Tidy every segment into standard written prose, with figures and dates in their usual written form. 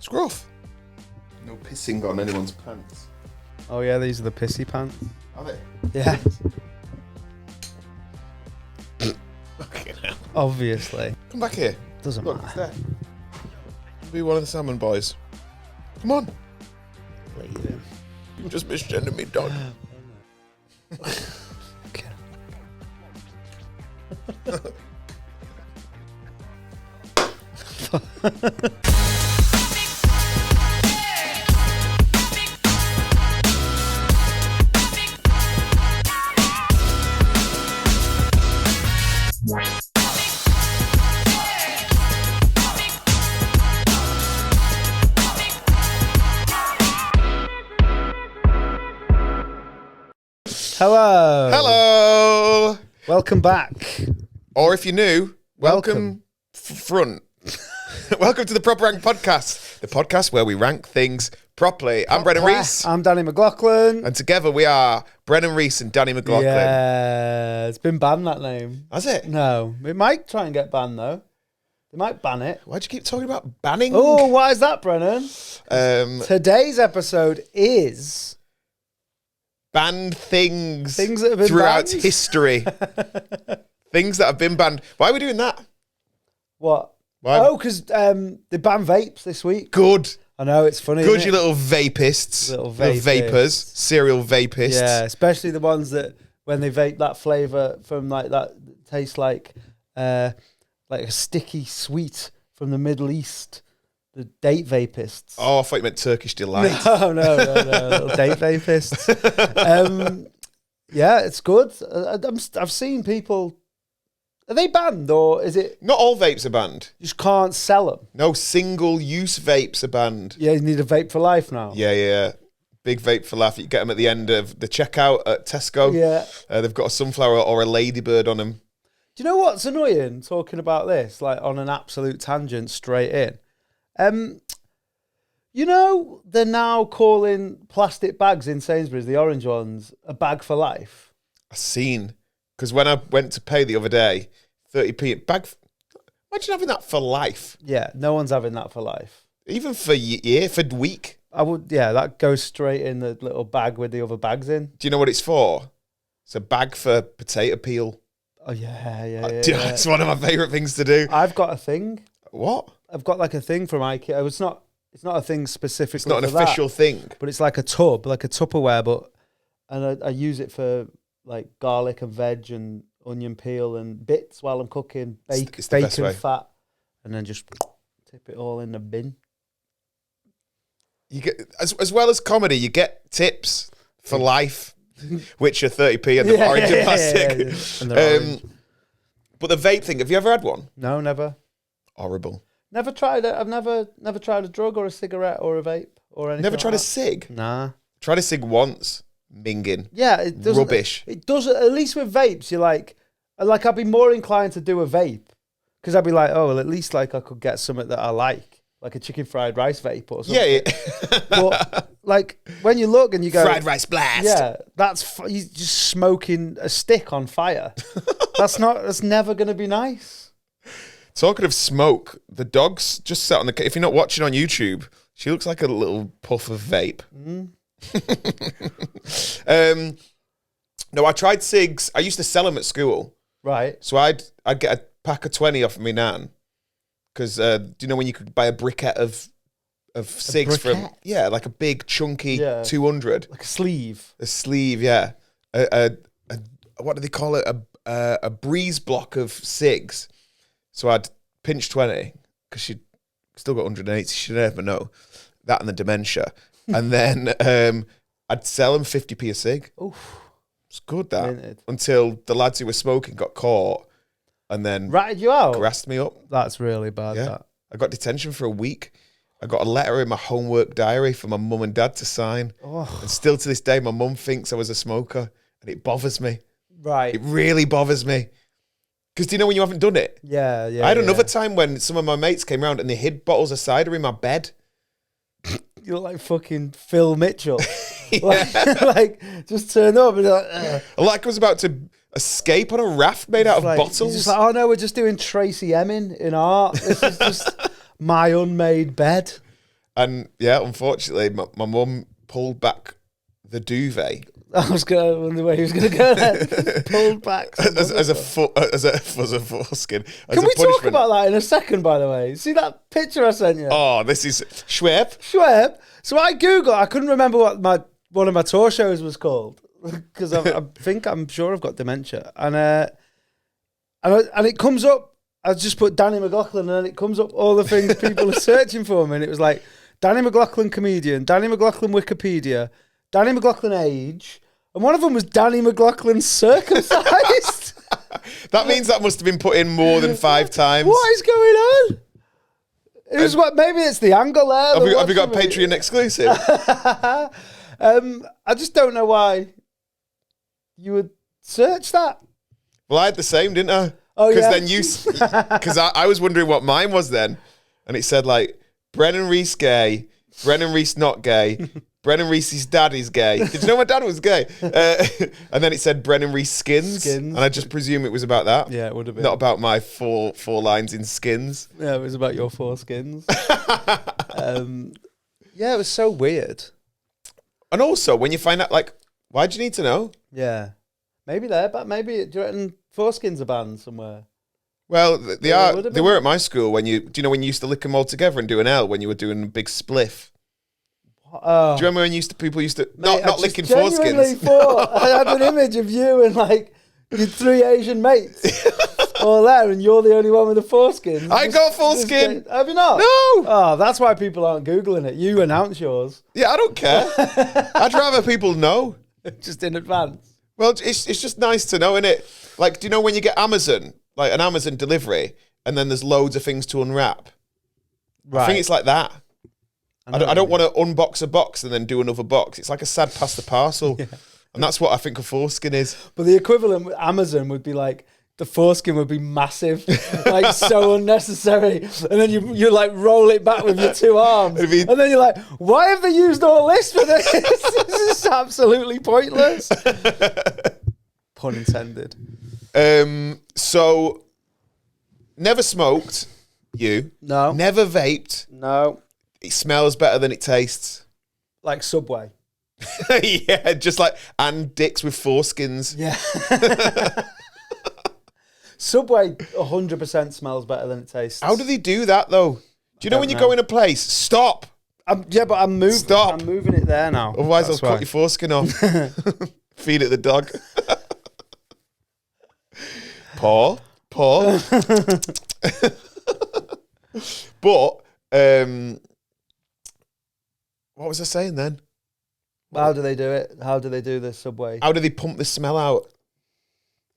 Scruff. No pissing on anyone's pants. Oh yeah, these are the pissy pants. Are they? Yeah. Fucking hell. Obviously. Come back here. Doesn't Look, matter. it's there. Be one of the salmon boys. Come on. Leave him. You just misgendered me, dog. Hello. Hello. Welcome back. Or if you're new, welcome. Front. Welcome to the Proper Rank Podcast, the podcast where we rank things properly. I'm Brennan Reese. I'm Danny McLaughlin. And together we are Brennan Reese and Danny McLaughlin. Yeah, it's been banned, that name. Has it? No, it might try and get banned though. They might ban it. Why'd you keep talking about banning? Oh, what is that, Brennan? Today's episode is banned things that have been throughout banned? history. Things that have been banned. Why are we doing that? What? Why? Oh, because they banned vapes this week. Good. I know, it's funny. Good, isn't you it? little vapists. Little vapors. Serial vapists. Yeah, especially the ones that when they vape that flavour from like that tastes like a sticky sweet from the Middle East. The date vapists. Oh, I thought you meant Turkish Delight. No, little date vapists. Yeah, it's good. I've seen people. Are they banned or is it? Not all vapes are banned. You just can't sell them. No, single-use vapes are banned. Yeah, you need a vape for life now. Yeah. Big vape for life. You get them at the end of the checkout at Tesco. Yeah. They've got a sunflower or a ladybird on them. Do you know what's annoying talking about this? Like on an absolute tangent straight in. You know, they're now calling plastic bags in Sainsbury's, the orange ones, a bag for life. I've seen. Because when I went to pay the other day, 30p bag. Imagine having that for life. Yeah, no one's having that for life. Even for year, for week. I would, yeah, that goes straight in the little bag with the other bags in. Do you know what it's for? It's a bag for potato peel. Oh, yeah. It's one of my favourite things to do. I've got a thing. What? I've got like a thing from IKEA. It's not a thing specifically. It's not an for official that, thing. but it's like a tub, like a Tupperware. And I use it for like garlic and veg and onion peel and bits while I'm cooking, It's the best bacon way. fat, and then just tip it all in the bin. You get as well as comedy, you get tips for life, which are 30p and the orange and plastic. Yeah. And they're orange. But the vape thing, have you ever had one? No, never. Horrible. Never tried it. I've never tried a drug or a cigarette or a vape or anything. Never like tried a that. cig? Nah. Tried a cig once. Minging. Yeah, it doesn't. Rubbish. It doesn't. At least with vapes, you're like I'd be more inclined to do a vape because I'd be like, oh, well, at least like I could get something that I like a chicken fried rice vape or something. Yeah. But like when you look and you go, Fried rice blast. yeah, you're just smoking a stick on fire. That's never going to be nice. Talking of smoke, the dog's just sat on the. If you're not watching on YouTube, she looks like a little puff of vape. No, I tried cigs. I used to sell them at school. Right. So I'd get a pack of 20 off of me nan. Because do you know when you could buy a briquette of cigs from like a big chunky 200, like a sleeve. A sleeve, yeah. What do they call it? A breeze block of cigs. So I'd pinch 20 because she'd still got 180. She'd never know that and the dementia. And then I'd sell them 50p a cig. Oof. It's good that. Minted. Until the lads who were smoking got caught and then Ratted you out? grassed me up. That's really bad, Yeah. that. I got detention for a week. I got a letter in my homework diary for my mum and dad to sign. Oh. And still to this day, my mum thinks I was a smoker. And it bothers me. Right. It really bothers me. Because do you know when you haven't done it? Yeah. I had another time when some of my mates came round and they hid bottles of cider in my bed. You look like fucking Phil Mitchell. like, just turn up and you're like, ugh. Like I was about to escape on a raft made out of Like, bottles. he's just like, oh no, we're just doing Tracy Emin in art. This is just my unmade bed. And yeah, unfortunately, my mum pulled back the duvet. I was going to wonder where he was going to go then. Pulled back. as a foreskin. Can we talk about that in a second, by the way? See that picture I sent you? Oh, this is Schweb. So I Googled, I couldn't remember what one of my tour shows was called because I'm sure I've got dementia. And it comes up, I just put Danny McLaughlin and then it comes up all the things people are searching for me. And it was like, Danny McLaughlin comedian, Danny McLaughlin Wikipedia, Danny McLaughlin age, and one of them was Danny McLaughlin circumcised. That means that must have been put in more than 5 times. What is going on? It was maybe it's the angle there. Have you got a Patreon exclusive? I just don't know why you would search that. Well, I had the same, didn't I? Oh, yeah. Because I was wondering what mine was then, and it said like Brennan Reese gay, Brennan Reese not gay, Brennan Reese's dad is gay. Did you know my dad was gay? And then it said Brennan Reese skins, and I just presume it was about that. Yeah, it would have been. Not about my four lines in skins. Yeah, it was about your 4 skins. Yeah, it was so weird. And also, when you find out, like, why do you need to know? Yeah, maybe there, but maybe do you reckon 4 skins are banned somewhere? Well, they were at my school when do you know when you used to lick them all together and do an L when you were doing a big spliff? Do you remember when people used to not licking foreskins? I had an image of you and like your 3 Asian mates all there, and you're the only one with the foreskin. I got foreskin. Have you not? No. Oh, that's why people aren't googling it. You announce yours. Yeah, I don't care. I'd rather people know. Just in advance. Well, it's just nice to know, innit? Like, do you know when you get Amazon, like an Amazon delivery, and then there's loads of things to unwrap? Right. I think it's like that. I don't want to unbox a box and then do another box. It's like a sad pass the parcel. Yeah. And that's what I think a foreskin is. But the equivalent with Amazon would be like, the foreskin would be massive, like so unnecessary. And then you like roll it back with your 2 arms. And then you're like, why have they used all this for this? This is absolutely pointless. Pun intended. So, never smoked, you. No. Never vaped. No. It smells better than it tastes. Like Subway. Yeah, just like, and dicks with foreskins. Yeah. Subway 100% smells better than it tastes. How do they do that, though? Do you know when you go in a place? Stop. Yeah, but I'm moving. Stop. I'm moving it there now. Otherwise, I'll cut your foreskin off. Feed it the dog. Paw. But, what was I saying then? How do they do it? How do they do the Subway? How do they pump the smell out?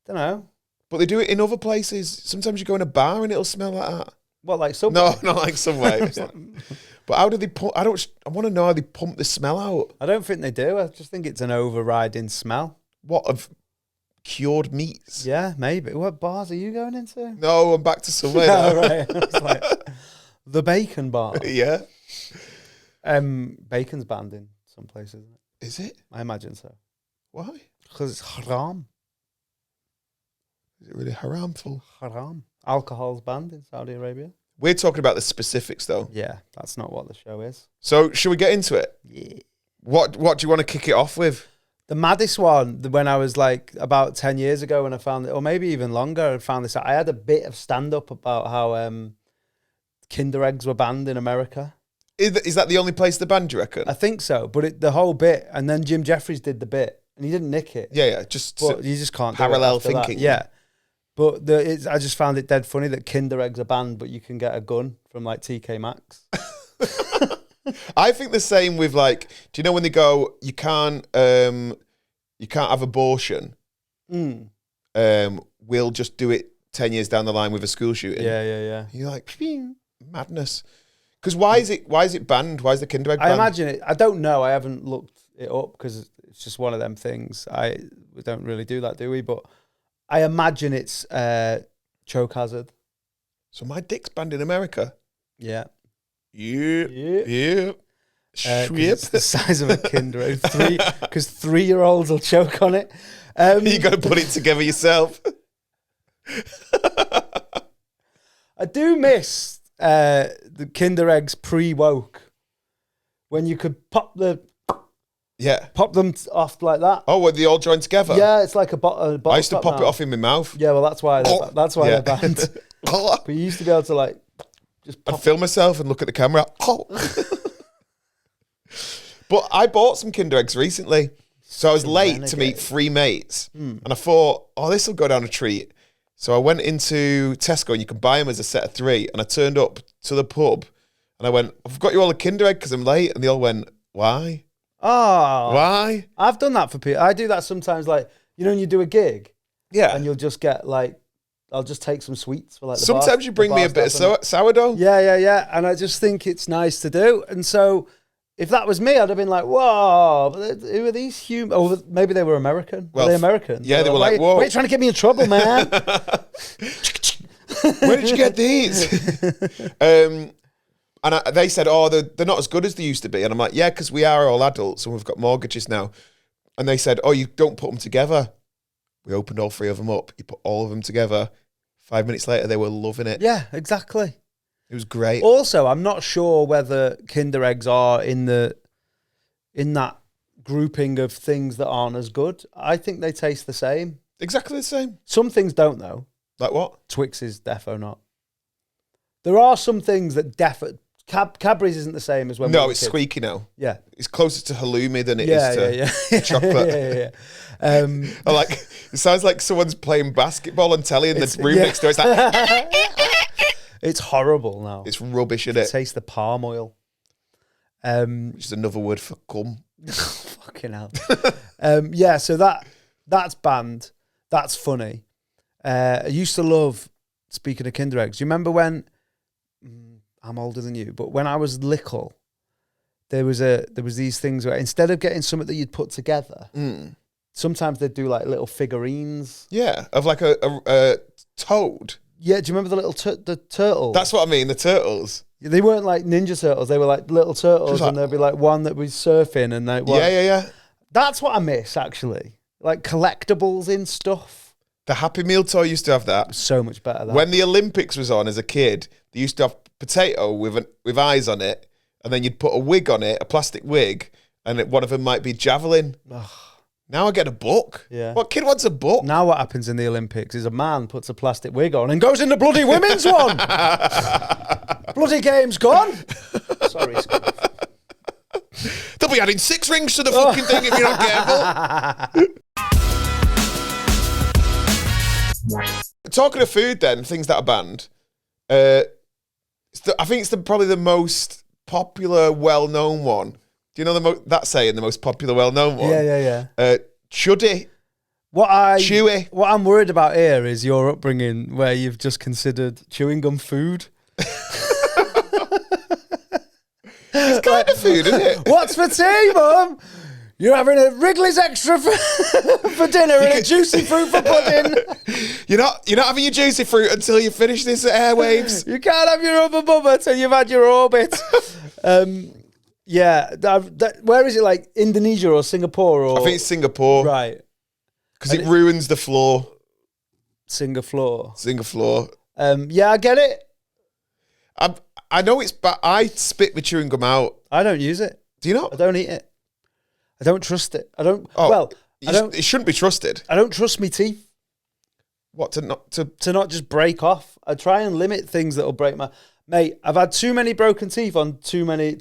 Don't know. But they do it in other places. Sometimes you go in a bar and it'll smell like that. What, like Subway? No, not like Subway. But how do they pump? I want to know how they pump the smell out. I don't think they do. I just think it's an overriding smell. What, of cured meats? Yeah, maybe. What bars are you going into? No, I'm back to Subway. Oh, right. I was like, the bacon bar. Yeah. Bacon's banned in some places, isn't it? Is it? I imagine so. Why? Because it's haram. Is it really haramful? Haram. Alcohol's banned in Saudi Arabia. We're talking about the specifics, though. Yeah, that's not what the show is. So, should we get into it? Yeah. What do you want to kick it off with? The maddest one, when I was like about 10 years ago when I found it, or maybe even longer, I found this out. I had a bit of stand-up about how Kinder eggs were banned in America. Is that the only place they banned, do you reckon? I think so, but the whole bit, and then Jim Jeffries did the bit, and he didn't nick it. Yeah, But you just can't parallel do it thinking. That. Yeah. But I just found it dead funny that Kinder eggs are banned, but you can get a gun from like TK Maxx. I think the same with like, do you know when they go, you can't have abortion. We'll just do it 10 years down the line with a school shooting. Yeah. You're like, madness. Because why is it banned? Why is the Kinder egg banned? I imagine it. I don't know. I haven't looked it up because it's just one of them things. We don't really do that, do we? But I imagine it's choke hazard. So my dick's banned in America. Yeah. Yeah. It's the size of a Kinder egg. Because 3-year-olds will choke on it. You got to put it together yourself. I do miss the Kinder eggs pre-woke. when you could pop them off like that. Oh, were they all joined together? Yeah, it's like a bottle. I used to pop now. it off in my mouth. Yeah, well, that's why they're banned. But you used to be able to like just pop. I'd film myself and look at the camera. But I bought some Kinder Eggs recently. So I was late to meet 3 mates. And I thought, this will go down a treat. So I went into Tesco and you can buy them as a set of 3. And I turned up to the pub and I went, I've got you all a Kinder Egg because I'm late. And they all went, why? Oh. Why? I've done that for people. I do that sometimes, like, when you do a gig. Yeah. And you'll just get like, I'll just take some sweets for like the sometimes you bring me a bit of sourdough. Yeah. And I just think it's nice to do. And so if that was me, I'd have been like, whoa, but who are these humans? Oh, maybe they were American. Were they American? Yeah, they were like, whoa. Why are you trying to get me in trouble, man? Where did you get these? They said, they're not as good as they used to be. And I'm like, yeah, because we are all adults and we've got mortgages now. And they said, you don't put them together. We opened all 3 of them up. You put all of them together. 5 minutes later, they were loving it. Yeah, exactly. It was great. Also, I'm not sure whether Kinder Eggs are in that grouping of things that aren't as good. I think they taste the same. Exactly the same. Some things don't, though. Like what? Twix is defo not. There are some things that Cadbury's isn't the same as when we were it's kids. squeaky now. Yeah. It's closer to halloumi than it is to chocolate. Yeah. It sounds like someone's playing basketball on telly in the room next door. It's like... It's horrible now. It's rubbish, isn't it? Taste the palm oil. Which is another word for cum. Fucking hell. So that's banned. That's funny. I used to love, speaking of Kinder Eggs, you remember when, I'm older than you, but when I was little, there was these things where instead of getting something that you'd put together, sometimes they'd do like little figurines. Yeah, of like a toad. Yeah, do you remember the little the turtle? That's what I mean, the turtles. They weren't like Ninja Turtles. They were like little turtles, and there'd be like one that was surfing, and like yeah. That's what I miss actually, like collectibles in stuff. The Happy Meal toy used to have that. So much better. When the Olympics was on as a kid, they used to have potato with eyes on it, and then you'd put a wig on it, a plastic wig, and one of them might be javelin. Ugh. Now I get a book. Yeah. What kid wants a book? Now what happens in the Olympics is a man puts a plastic wig on and goes in the bloody women's one. Bloody game's gone. Sorry, Scott. They'll be adding 6 rings to the fucking thing if you're not careful. Talking of food then, things that are banned. I think it's probably the most popular, well-known one. Do you know that saying, the most popular, well-known one? Yeah. Chuddy. Chewy. What I'm worried about here is your upbringing where you've just considered chewing gum food. It's kind of food, isn't it? What's for tea, Mum? You're having a Wrigley's extra for dinner and a juicy fruit for pudding. You're not having your juicy fruit until you finish this airwaves. You can't have your rubber bubba until you've had your orbit. Yeah, where is it? Like Indonesia or Singapore? Or I think it's Singapore, right? Because it ruins the floor. Singapore. Yeah, I get it. I know it's bad. I spit my chewing gum out. I don't use it. Do you not? I don't eat it. I don't trust it. I don't. It shouldn't be trusted. I don't trust my teeth. What to not just break off? I try and limit things that will break my. Mate, I've had too many broken teeth on too many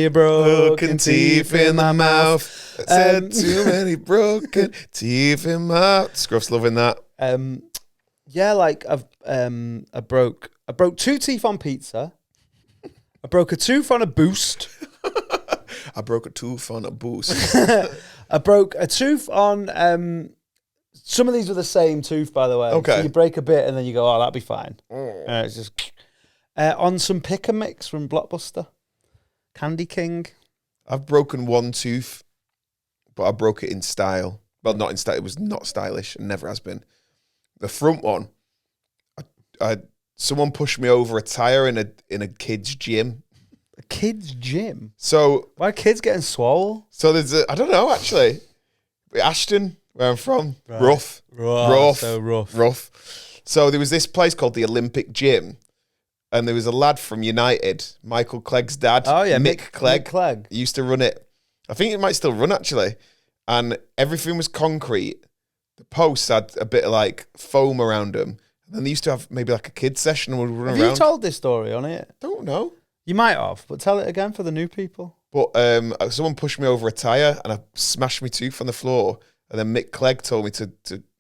broken teeth in my mouth. Said too many broken teeth in my mouth. Scruff's loving that. Yeah, like I broke 2 teeth on pizza. I broke a tooth on a Boost. I broke a tooth on a Boost. I broke a tooth on. Some of these were the same tooth, by the way. Okay. So you break a bit and then you go, that'll be fine. It's just. On some pick and mix from Blockbuster. Candy King. I've broken 1 tooth, but I broke it in style. Well, not in style. It was not stylish and never has been. The front one, someone pushed me over a tire in a kid's gym. A kid's gym? So why are kids getting swole? So there's I don't know actually. Ashton, where I'm from, right. rough. So rough. So there was this place called the Olympic Gym. and there was a lad from United, Michael Clegg's dad. Oh yeah, Mick Clegg. Mick Clegg. He used to run it. I think it might still run actually. And everything was concrete. The posts had a bit of like foam around them. And then they used to have maybe like a kids session and would run Have around. you told this story on it? Don't know. You might have, but tell it again for the new people. But someone pushed me over a tyre and I smashed my tooth on the floor. And then Mick Clegg told me to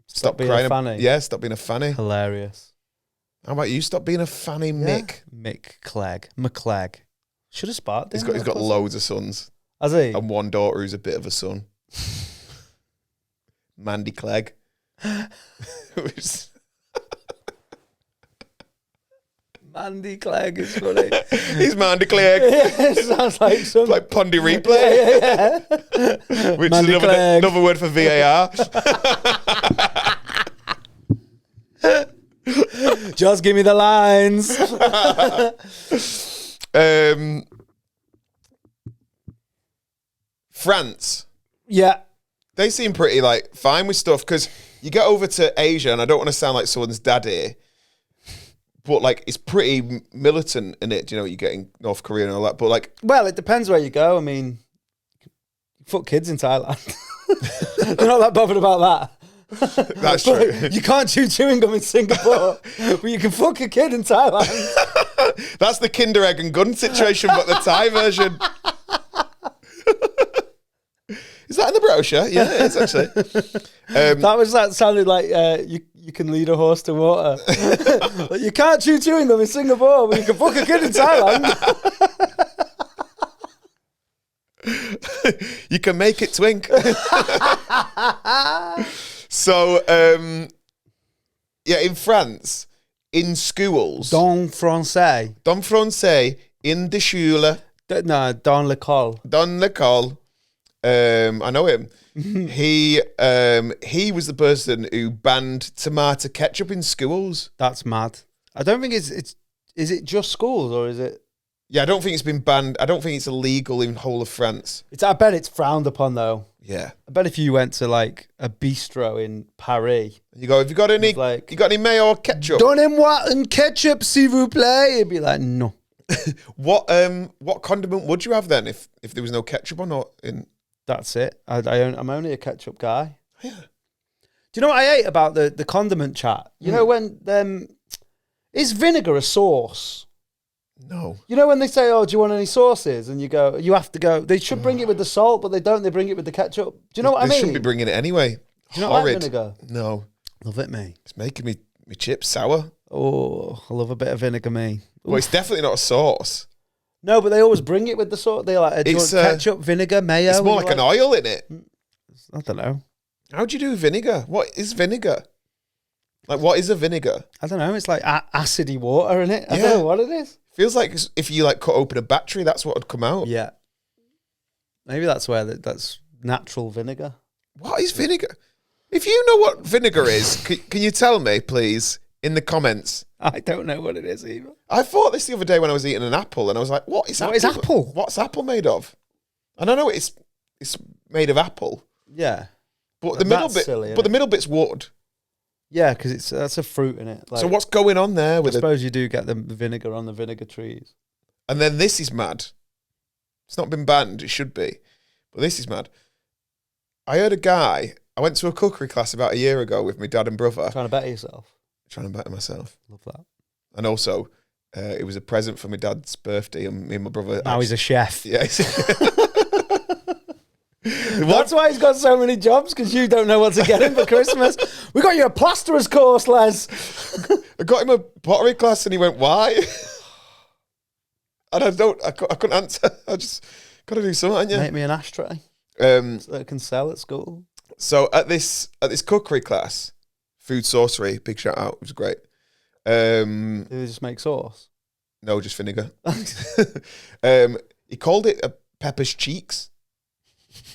stop being crying. a fanny. Yeah, stop being a fanny. Hilarious. How about you stop being a fanny, Mick? Mick Clegg. McClegg. Should have sparked him. He's got loads of sons. Has he? And one daughter who's a bit of a son. Mandy Clegg. Mandy Clegg is funny. He's Mandy Clegg. Yeah, sounds like some... Like Pondy Replay. Yeah. Which Mandy is Clegg. another word for VAR. Just give me the lines. France. Yeah. They seem pretty like fine with stuff because you get over to Asia, and I don't want to sound like someone's dad here, but like it's pretty militant in it. You know, you get in North Korea and all that. But like, Well, it depends where you go. I mean, fuck kids in Thailand. They're not that bothered about that. that's true. You can't chew chewing gum in Singapore, but you can fuck a kid in Thailand. That's the Kinder Egg and Gun situation, but the Thai version. Is that in the brochure? Yeah, it is actually. That sounded like you can lead a horse to water. Like, you can't chew chewing gum in Singapore, but you can fuck a kid in Thailand. You can make it twink. So, yeah, in France, in schools. Don français. Don français, in the schule. No, dans l'école. Don l'école. I know him. He was the person who banned tomato ketchup in schools. That's mad. I don't think it's. Is it just schools or is it? Yeah, I don't think it's been banned. I don't think it's illegal in the whole of France. I bet it's frowned upon though. Yeah. I bet if you went to like a bistro in Paris, You go, have you got any like, you got any mayo or ketchup? Donnez-moi un ketchup, s'il vous plaît. It'd be like, no. What condiment would you have then if there was no ketchup or not in? That's it. I'm only a ketchup guy. Yeah. Do you know what I hate about the condiment chat? You know when is vinegar a sauce? No. You know when they say, "Oh, do you want any sauces?" and you have to go. They should bring it with the salt, but they don't. They bring it with the ketchup. Do you know what I mean? They shouldn't be bringing it anyway. Do you not Horrid. like vinegar? No. Love it, me. It's making me chips sour. Oh, I love a bit of vinegar, me. Well, it's definitely not a sauce. No, but they always bring it with the salt. They like, do you want ketchup, vinegar, mayo? It's more like an oil in it. I don't know. How do you do vinegar? What is vinegar? Like, what is a vinegar? I don't know. It's like acidy water in it. I Yeah. don't know what it is. Feels like if you like cut open a battery, that's what would come out. Yeah. Maybe that's where that's natural vinegar. What is vinegar? If you know what vinegar is, can you tell me, please, in the comments? I don't know what it is either. I thought this the other day when I was eating an apple, and I was like, "What is apple? What's apple made of?" And I know it's made of apple, Yeah. but the middle That's bit, silly, but the middle bit's wood. Yeah, because that's a fruit in it. Like, So what's going on there I with it? suppose you do get the vinegar on the vinegar trees. And then this is mad. It's not been banned. It should be, but this is mad. I heard a guy. I went to a cookery class about a year ago with my dad and brother. Trying to better yourself. Trying to better myself. Love that. And also, it was a present for my dad's birthday, and me and my brother. Now he's a chef. Yeah. That's why he's got so many jobs, because you don't know what to get him for Christmas. We got you a plasterer's course, Les. I got him a pottery class, and he went, "Why?" And I couldn't answer. I just got to do something, haven't you? Make me an ashtray so that I can sell at school. So at this cookery class, food sorcery, big shout out, it was great. Do they just make sauce? No, just vinegar. He called it a pepper's cheeks.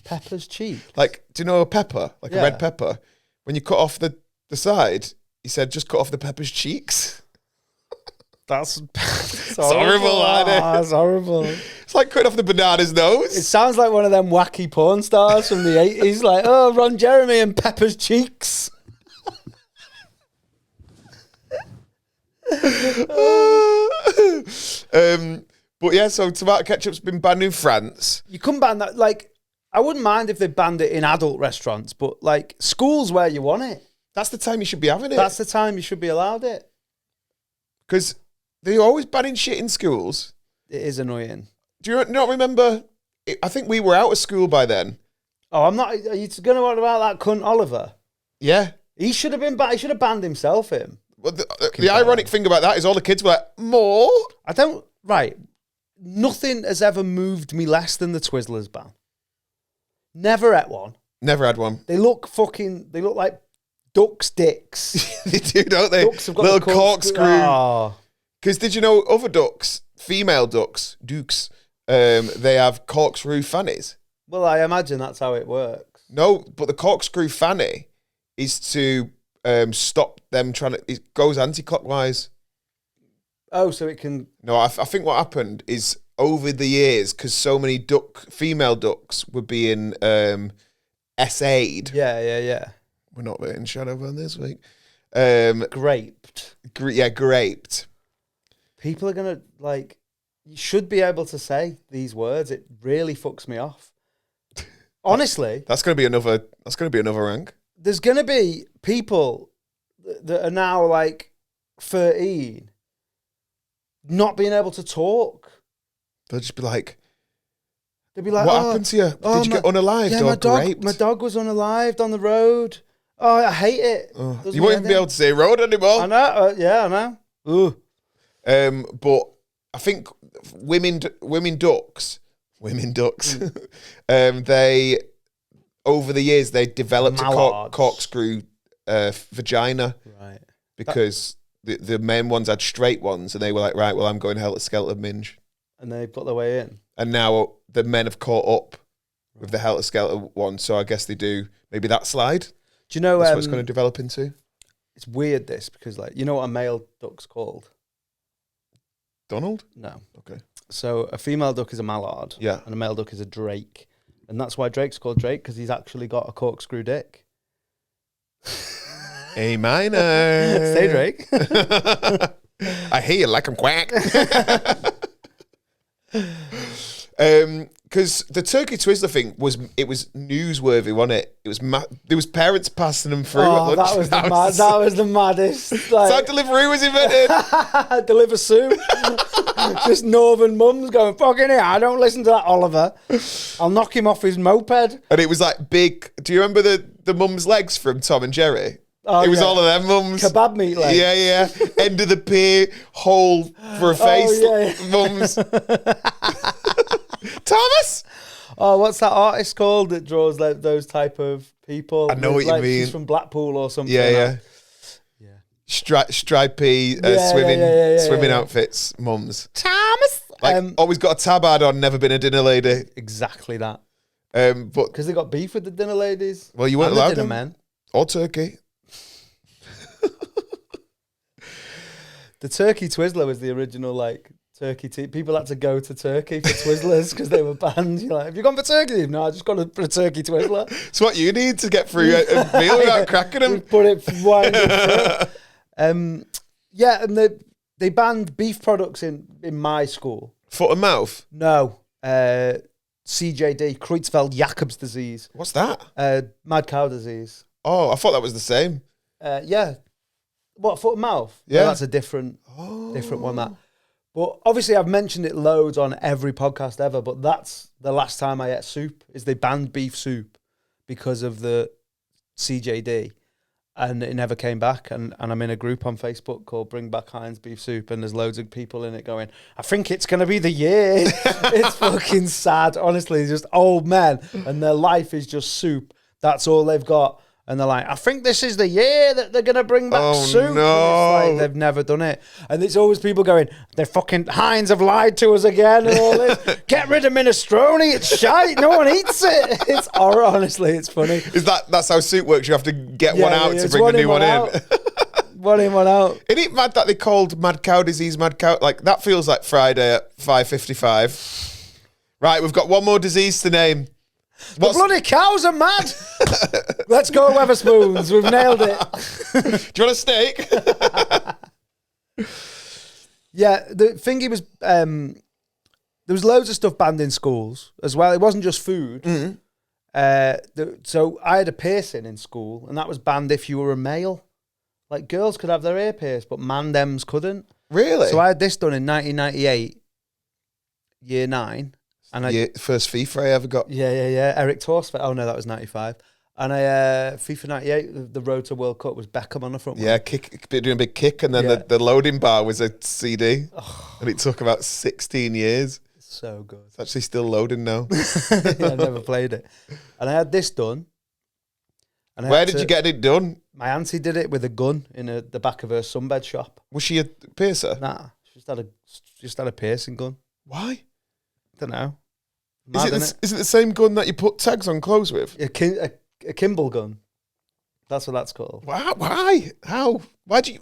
Pepper's cheek. Like, do you know a pepper? Like Yeah. a red pepper? When you cut off the side, he said, just cut off the pepper's cheeks. That's horrible, isn't it? That's horrible. It's like cutting off the banana's It nose. sounds like one of them wacky porn stars from the 80s, like, oh, Ron Jeremy and Pepper's cheeks. But yeah, so tomato ketchup's been banned in France. You couldn't ban that. Like, I wouldn't mind if they banned it in adult restaurants, but like schools where you want it. That's the time you should be having it. That's the time you should be allowed it. Because they're always banning shit in schools. It is annoying. Do you not remember? I think we were out of school by then. Oh, I'm not. Are you going to talk about that cunt Oliver? Yeah. He should have been. He should have banned himself. Him. Well, the ironic thing about that is all the kids were like, more? I don't. Right. Nothing has ever moved me less than the Twizzlers ban. Never ate one. Never had one. They look like ducks' dicks. They do, don't they? Ducks have got little the corkscrew. Oh. Because did you know other ducks, female ducks, they have corkscrew fannies? Well, I imagine that's how it works. No, but the corkscrew fanny is to stop them trying to... It goes anti-clockwise. Oh, so it can... No, I think what happened is over the years, because so many female ducks were being SA'd. Yeah. We're not in shadow ban this week. Graped. Graped. People are going to, like... You should be able to say these words. It really fucks me off. Honestly. That's going to be another rank. There's going to be people that are now like 13 not being able to talk. They'll just be like, what happened to you? Did you get unalived or graped? My dog was unalived on the road. Oh, I hate it. You won't even be able to say road anymore. I know. I know. Ooh. But I think women ducks, they, over the years, they developed a corkscrew vagina. Right. Because the men ones had straight ones, and they were like, right, well, I'm going helter skelter minge. And they put their way in. And now the men have caught up with the helter skelter one, so I guess they do maybe that slide. Do you know that's what it's going to develop into? It's weird this, because like, you know what a male duck's called? Donald? No. Okay. So a female duck is a mallard. Yeah. And a male duck is a drake. And that's why Drake's called Drake, because he's actually got a corkscrew dick. A minor. Say Drake. I hear you like I'm quack. Because the turkey Twizzler thing was newsworthy, wasn't it? It was there was parents passing them through at lunch. That was the maddest. Like, that's how delivery was invented. Deliver soup. Just northern mums going, fucking hell, I don't listen to that Oliver. I'll knock him off his moped. And it was like big. Do you remember the mum's legs from Tom and Jerry? Oh, it was all of them mums. Kebab meat legs. Yeah. End of the pier, hole for a face. Mums. Thomas? Oh, what's that artist called that draws those type of people? I know what you mean. She's from Blackpool or something. Yeah. Stripy swimming outfits, mums. Thomas. Always got a tabard on, never been a dinner lady. Exactly that. But because they got beef with the dinner ladies. Well, you weren't allowed dinner men or turkey. The turkey Twizzler was the original turkey tea. People had to go to Turkey for Twizzlers because they were banned. You're like, have you gone for turkey? No, I just got for a turkey Twizzler. It's what you need to get through a meal without cracking them. Put it wind it through. Yeah, and they banned beef products in my school. Foot and mouth? No. CJD, Creutzfeldt-Jakob's disease. What's that? Mad cow disease. Oh, I thought that was the same. Yeah. What, foot and mouth? Yeah. No, that's a different one, that. But obviously I've mentioned it loads on every podcast ever, but that's the last time I ate soup, is they banned beef soup because of the CJD. And it never came back. And I'm in a group on Facebook called Bring Back Heinz Beef Soup, and there's loads of people in it going, I think it's going to be the year. It's fucking sad. Honestly, just old men, and their life is just soup. That's all they've got. And they're like, I think this is the year that they're going to bring back soup. No. And it's like, they've never done it. And it's always people going, they're fucking, Heinz have lied to us again and all this. Get rid of minestrone. It's shite. No one eats it. It's horror. Honestly, it's funny. That's how soup works? You have to get one out to bring the new one in. One in, one out. Isn't it mad that they called mad cow disease mad cow? Like, that feels like Friday at 5:55. Right, we've got one more disease to name. The bloody cows are mad. Let's go, Weatherspoons. We've nailed it. Do you want a steak? Yeah, the thingy was there was loads of stuff banned in schools as well. It wasn't just food. So I had a piercing in school, and that was banned if you were a male. Like girls could have their ear pierced, but mandems couldn't. Really? So I had this done in 1998, year 9. And first FIFA I ever got. Yeah. Eric Torsfeld. Oh no, that was 95. And FIFA 98, the road to World Cup was Beckham on the front. Yeah, doing a big kick, and then the loading bar was a CD, and it took about 16 years. So good. It's actually still loading now. Yeah, I've never played it. And I had this done. And Where did you get it done? My auntie did it with a gun in the back of her sunbed shop. Was she a piercer? Nah, she just had a piercing gun. Why? Don't know. Is it the same gun that you put tags on clothes with? A Kimball gun. That's what that's called. Why? How? Why do you...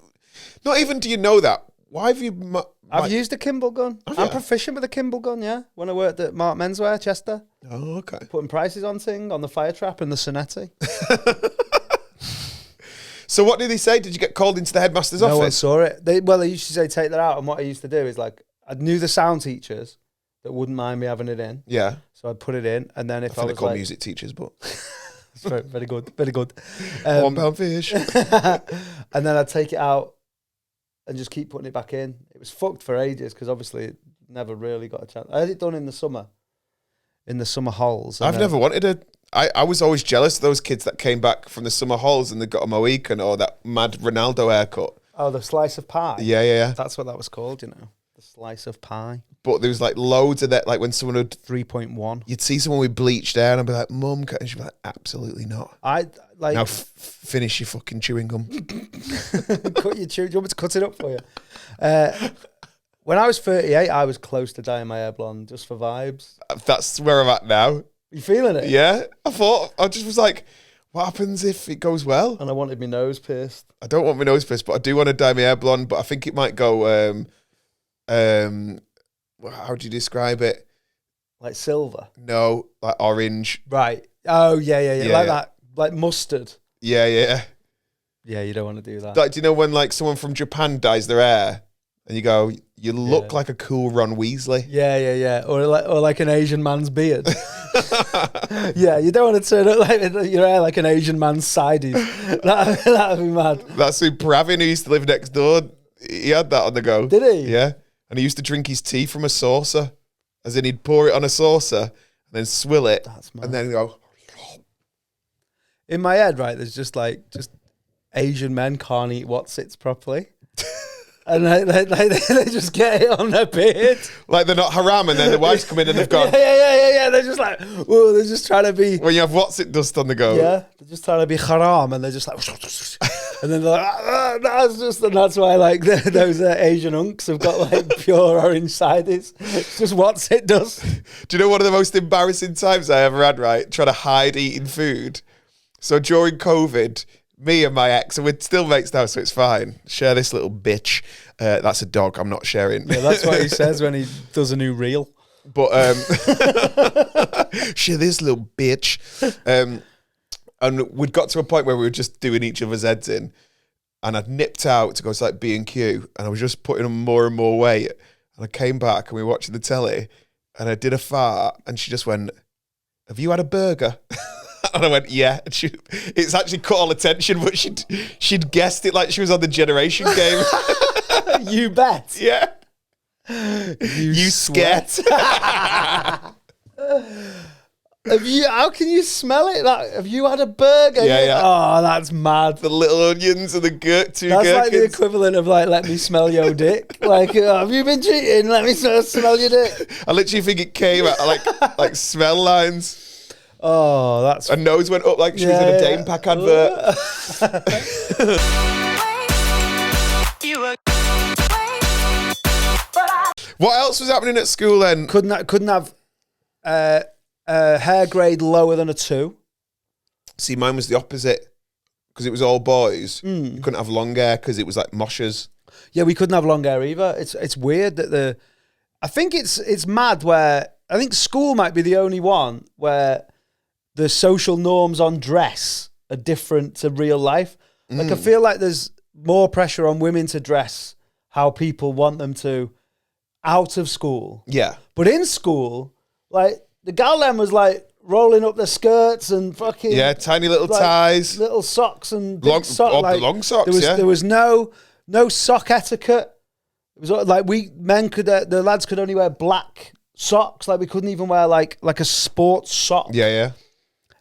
Not even do you know that. Why have you... I've used a Kimball gun. I'm proficient with a Kimball gun, yeah. When I worked at Mark Menswear, Chester. Oh, okay. Putting prices on on the fire trap and the Sonetti. So what did he say? Did you get called into the headmaster's office? No one saw it. They used to say take that out, and what I used to do is like, I knew the sound teachers that wouldn't mind me having it in. Yeah. So I'd put it in, and then if I think was they call like... music teachers, but... Very, very good, very good. £1 fish. And then I'd take it out and just keep putting it back in. It was fucked for ages because obviously it never really got a chance. I had it done in the summer halls. I've never wanted a... I was always jealous of those kids that came back from the summer halls and they got a Mohican or that mad Ronaldo haircut. Oh, the slice of pie? Yeah. That's what that was called, you know. The slice of pie. But there was like loads of that, like when someone would... 3.1. You'd see someone with bleached hair and I'd be like, Mum, and she'd be like, absolutely not. I like... Now finish your fucking chewing gum. Cut your chew. Do you want me to cut it up for you? When I was 38, I was close to dyeing my hair blonde just for vibes. That's where I'm at now. You feeling it? Yeah. I just was like, what happens if it goes well? And I wanted my nose pierced. I don't want my nose pierced, but I do want to dye my hair blonde, but I think it might go, how do you describe it? Like silver? No, like orange. Right. Oh, yeah. Like that. Like mustard. Yeah. Yeah, you don't want to do that. Like, do you know when like someone from Japan dyes their hair and you go, you look like a cool Ron Weasley? Yeah. Or like an Asian man's beard. Yeah, you don't want to turn up like your hair like an Asian man's sideys. That'd be mad. That's who Pravin, who used to live next door, he had that on the go. Did he? Yeah. And he used to drink his tea from a saucer. As in he'd pour it on a saucer and then swill it. That's mad. And then go... In my head, right, there's just Asian men can't eat Wotsits properly. And they just get it on their beard. Like they're not haram and then the wives come in and they've gone... Yeah. They're just like, whoa, they're just trying to be... When you have what's it dust on the go. Yeah, they're just trying to be haram and they're just like... And then they're like, and that's why like those Asian unks have got like pure orange sides. It's just what's it does. Do you know one of the most embarrassing times I ever had, right? Trying to hide eating food. So during COVID... Me and my ex, and we're still mates now, so it's fine. Share this little bitch. That's a dog. I'm not sharing. Yeah, that's what he says when he does a new reel. But share this little bitch. And we'd got to a point where we were just doing each other's heads in, and I'd nipped out to go to like B&Q, and I was just putting on more and more weight. And I came back, and we were watching the telly, and I did a fart, and she just went, "Have you had a burger?" And I went, yeah. And it's actually caught all attention, but she'd guessed it like she was on the Generation Game. You bet. Yeah. You scat. How can you smell it? Have you had a burger? Yeah. Oh, that's mad. The little onions and the That's gherkins. like the equivalent of like, let me smell your dick. Like, have you been cheating? Let me smell your dick. I literally think it came out like smell lines. Oh, that's... Her nose went up like she was in a Dame Pack advert. What else was happening at school then? Couldn't have hair grade lower than a 2. See, mine was the opposite. Because it was all boys. You couldn't have long hair because it was like moshers. Yeah, we couldn't have long hair either. It's weird that I think it's mad where... I think school might be the only one where... the social norms on dress are different to real life. Like, I feel like there's more pressure on women to dress how people want them to out of school. Yeah. But in school, like, the gal then was like rolling up their skirts and fucking... Yeah, tiny little like, ties. little socks and big socks. Like, long socks, there was no sock etiquette. It was like the lads could only wear black socks. Like, we couldn't even wear like a sports sock. Yeah.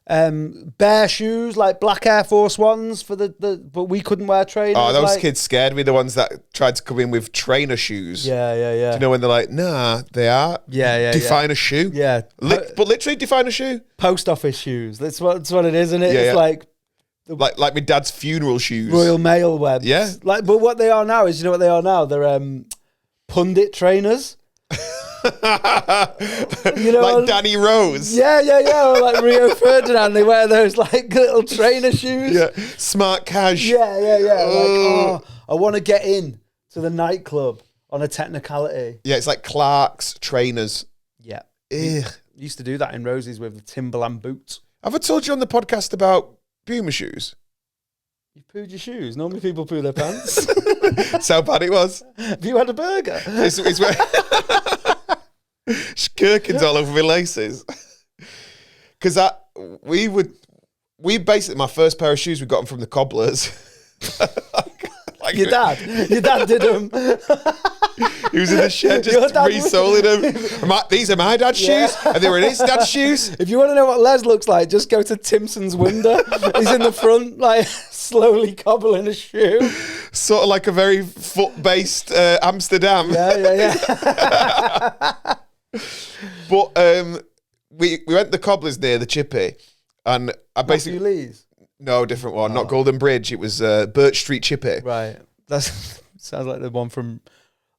Bare shoes, like black Air Force Ones but we couldn't wear trainers. Oh, those kids scared me. The ones that tried to come in with trainer shoes. Yeah. Do you know when they're like, nah, they are. Yeah. Define a shoe. Yeah. But literally define a shoe. Post office shoes. That's what it is, isn't it? Yeah, it's like my dad's funeral shoes. Royal Mail webs. Yeah. Like, but what they are now is, you know what they are now? They're pundit trainers. You know, like Danny Rose. Yeah. Or like Rio Ferdinand, they wear those like little trainer shoes. Yeah, smart cash. Yeah. Like, I want to get in to the nightclub on a technicality. Yeah, it's like Clark's trainers. Yeah. Ugh. Used to do that in Rosie's with the Timberland boots. Have I told you on the podcast about Puma shoes? You pooed your shoes. Normally people poo their pants. That's how bad it was. Have you had a burger? It's where gherkins all over my laces. Because we basically, my first pair of shoes, we got them from the cobblers. like Your dad did them. He was in the shed just resoling them. These are my dad's shoes, and they were his dad's shoes. If you want to know what Les looks like, just go to Timson's window. He's in the front, like, slowly cobbling a shoe. Sort of like a very foot-based Amsterdam. Yeah. But we went to the cobblers near the Chippy, and I basically... Matthew Lee's? No, different one. Not Golden Bridge. It was Birch Street Chippy. Right. That sounds like the one from...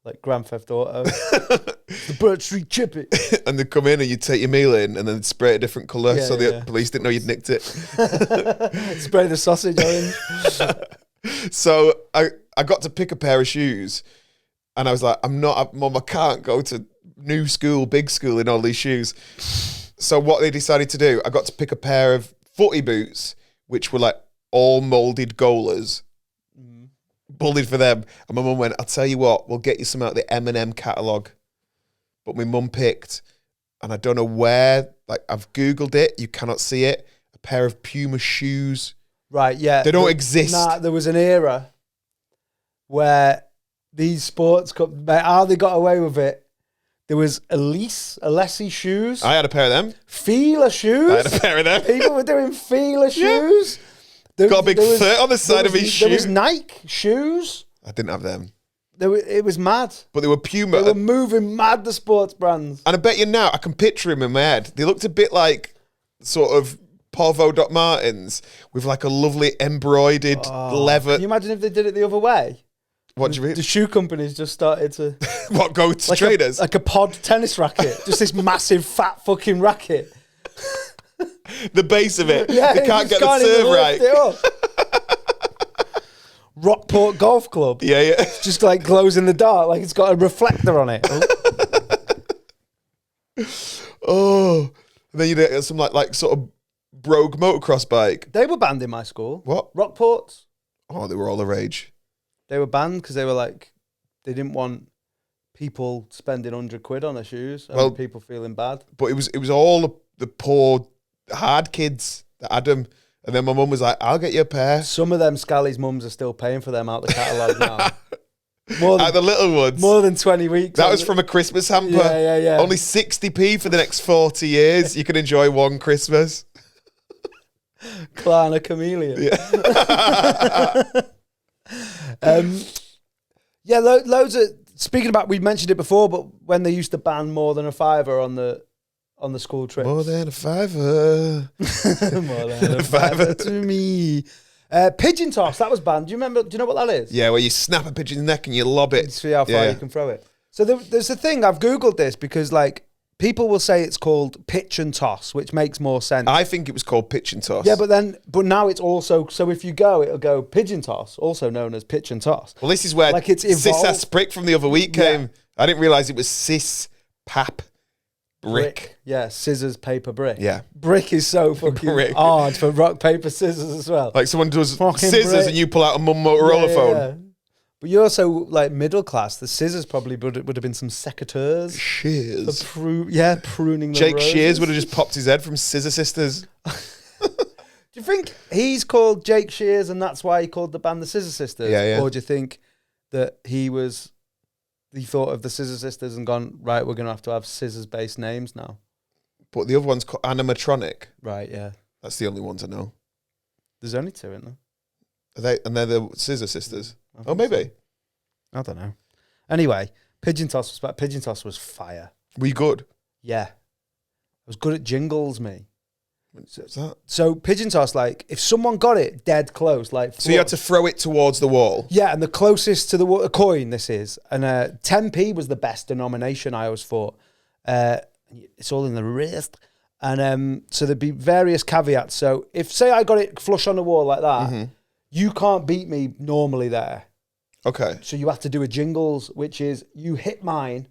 like Grand Theft Auto. The Birch Street Chippy. And they'd come in and you'd take your meal in and then spray it a different colour so the police didn't know you'd nicked it. Spray the sausage orange. So I got to pick a pair of shoes and I was like, Mum, I can't go to new school, big school in all these shoes. So what they decided to do, I got to pick a pair of footy boots, which were like all moulded goalers. Bullied for them, and my mum went, I'll tell you what, we'll get you some out of the M&M catalogue. But my mum picked, and I don't know where, like, I've Googled it, you cannot see it, a pair of Puma shoes. Right, yeah. They don't exist. Nah, there was an era where these sports, how they got away with it, there was Alessi shoes. I had a pair of them. Fila shoes. I had a pair of them. People were doing Fila shoes. Got a big foot on the side of his shoe. There was Nike shoes. I didn't have them. It was mad. But they were Puma. They were moving mad, the sports brands. And I bet you now, I can picture him in my head. They looked a bit like sort of Porvo Doc Martens with like a lovely embroidered leather. Can you imagine if they did it the other way? What do you mean? The shoe companies just started to... What, go to traders? Like a pod tennis racket. Just this massive fat fucking racket. The base of it. Yeah, they can't get the serve right. Rockport Golf Club. Yeah. Just like glows in the dark, like it's got a reflector on it. Oh. And then you get some like sort of brogue motocross bike. They were banned in my school. What? Rockports. Oh, they were all the rage. They were banned because they were like, they didn't want people spending £100 on their shoes and people feeling bad. But it was all the poor, hard kids that had them. And then my mum was like, I'll get you a pair. Some of them Scally's mums are still paying for them out the catalogue now. More than, the little ones. More than 20 weeks. That was from a Christmas hamper. Yeah. Only 60p for the next 40 years. You can enjoy one Christmas. Klarna Chameleon. Yeah. Loads of... Speaking about, we mentioned it before, but when they used to ban more than a fiver on the school trips. More than a fiver. More than a fiver to me. Pigeon toss, that was banned. Do you know what that is? Yeah, where you snap a pigeon's neck and you lob it. See how far you can throw it. So there's a thing, I've Googled this because like people will say it's called pitch and toss, which makes more sense. I think it was called pitch and toss. Yeah, but now it's also, so if you go, it'll go pigeon toss, also known as pitch and toss. Well, this is where like it's Sis Ass Prick from the other week came. Yeah. I didn't realise it was Sis Pap Brick. Yeah, scissors, paper, brick. Yeah. Brick is so fucking hard for rock, paper, scissors as well. Like someone does fucking scissors brick. and you pull out a mum Motorola phone. But you're also like middle class. The scissors probably would have been some secateurs. Shears. Pruning the Jake roses. Shears would have just popped his head from Scissor Sisters. Do you think he's called Jake Shears and that's why he called the band the Scissor Sisters? Yeah. Or do you think that he thought of the Scissor Sisters and gone, right, we're going to have scissors-based names now? But the other one's called Animatronic. Right, yeah. That's the only ones I know. There's only two, isn't there? They're the Scissor Sisters. Oh, maybe. So. I don't know. Anyway, Pigeon Toss was back. Pigeon Toss was fire. Were you good? Yeah. I was good at jingles, me. What's that? So Pigeon Toss, like, if someone got it dead close, like... So you had to throw it towards the wall? Yeah, and the closest to the coin this is. And 10p was the best denomination, I always thought. It's all in the wrist. And so there'd be various caveats. So if, say I got it flush on the wall like that, you can't beat me normally there. Okay. So you have to do a jingles, which is you hit mine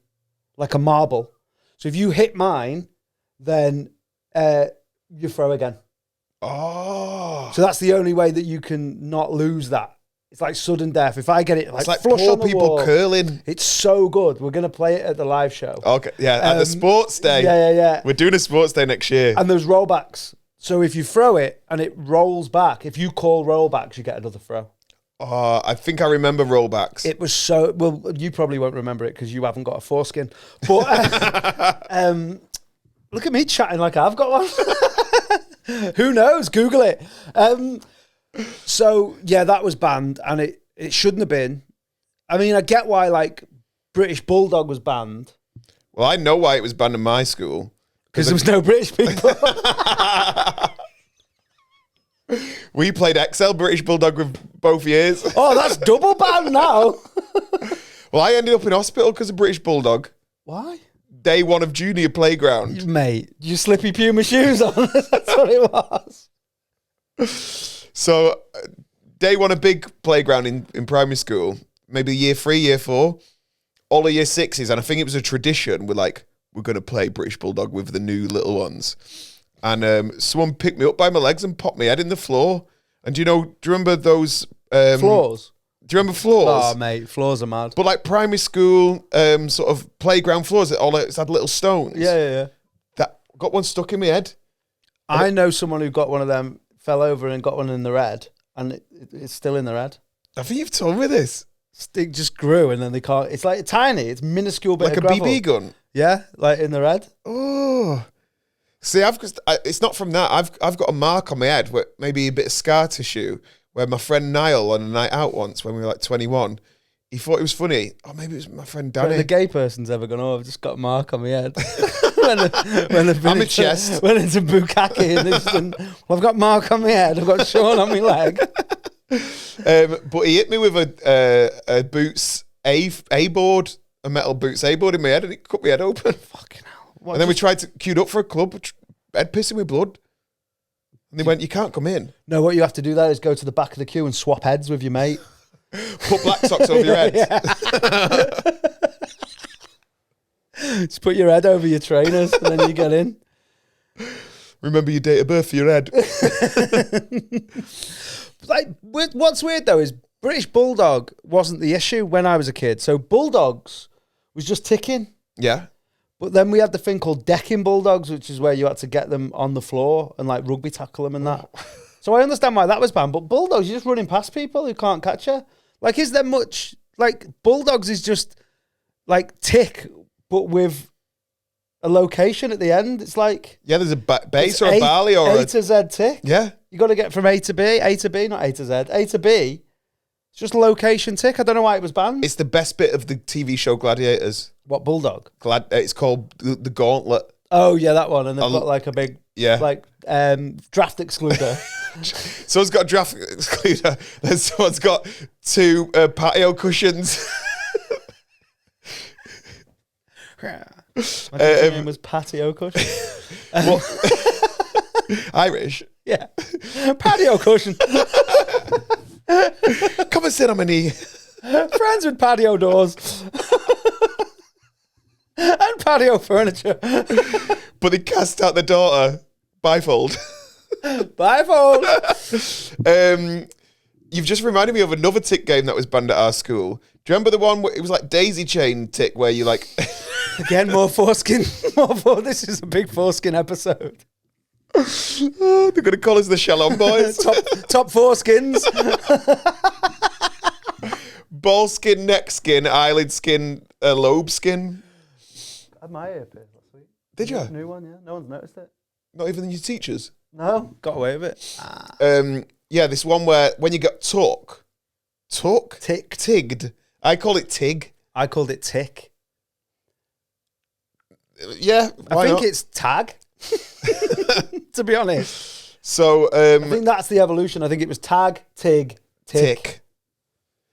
like a marble. So if you hit mine, then... you throw again. Oh. So that's the only way that you can not lose that. It's like sudden death. If I get it It's like flush poor on the people wall, curling. it's so good. We're going to play it at the live show. Okay, yeah, at the sports day. Yeah. We're doing a sports day next year. And there's rollbacks. So if you throw it and it rolls back, if you call rollbacks, you get another throw. Oh, I think I remember rollbacks. It was so... Well, you probably won't remember it because you haven't got a foreskin. But look at me chatting like I've got one. Who knows? Google it. So, yeah, that was banned, and it shouldn't have been. I mean, I get why, like, British Bulldog was banned. Well, I know why it was banned in my school. Because there was no British people. We played XL British Bulldog with both years. Oh, that's double ban now. Well, I ended up in hospital because of British Bulldog. Why? Day one of junior playground. Mate, you slippy Puma shoes on. That's what it was. So, day one of big playground in primary school, maybe year 3, year 4, all the year 6s, and I think it was a tradition, we're going to play British Bulldog with the new little ones. And someone picked me up by my legs and popped my head in the floor. And do you remember those... Floors? Do you remember floors? Oh, mate, floors are mad. But like primary school sort of playground floors, it had little stones. Yeah. That got one stuck in my head. I know someone who got one of them, fell over and got one in their head, and it's still in their head. I think you've told me this. It just grew, and then they can't... It's like tiny. It's minuscule bit like of a gravel. BB gun? Yeah, like in their head. Oh... See, it's not from that. I've got a mark on my head, where maybe a bit of scar tissue, where my friend Niall on a night out once when we were like 21, he thought it was funny. Oh, maybe it was my friend Danny. When the gay person's ever gone, oh, I've just got a mark on my head. when they've been on my chest. Went into bukkake and they've done, well, I've got Mark on my head, I've got Sean on my leg. But he hit me with a Boots A board, a metal Boots A board in my head, and it cut my head open. Fucking hell. What, and then we tried to queued up for a club, head pissing with blood. And they went, you can't come in. No, what you have to do there is go to the back of the queue and swap heads with your mate. Put black socks over your head. Just put your head over your trainers and then you get in. Remember your date of birth for your head. Like, what's weird though is British Bulldog wasn't the issue when I was a kid. So Bulldogs was just ticking. Yeah. But then we had the thing called decking Bulldogs, which is where you had to get them on the floor and like rugby tackle them and that. So I understand why that was banned. But Bulldogs, you're just running past people who can't catch you. Like, is there much... Like, Bulldogs is just like tick, but with a location at the end. It's like... Yeah, there's a base or a barley or A to Z tick. Yeah. You got to get from A to B, not A to Z. A to B, it's just a location tick. I don't know why it was banned. It's the best bit of the TV show Gladiators. What, Bulldog? It's called the Gauntlet. Oh, yeah, that one. And they've got like a big, like, draft excluder. Someone's got a draft excluder. Then someone's got 2 patio cushions. My name was Patio Cushion. Irish. Yeah. Patio Cushion. Come and sit on my knee. Friends with patio doors. And patio furniture. But they cast out the daughter. Bifold. Bifold. You've just reminded me of another tick game that was banned at our school. Do you remember the one where it was like daisy chain tick where you like... Again, more foreskin. This is a big foreskin episode. Oh, they're going to call us the Shalom Boys. top foreskins. Ball skin, neck skin, eyelid skin, lobe skin. I had my ear pierced last week. Did you? New one, yeah. No one's noticed it. Not even your teachers? No, got away with it. Yeah, this one where when you got tigged. I call it tig. I called it tick. Yeah, I think it's tag. To be honest. So I think that's the evolution. I think it was tag, tig, tick.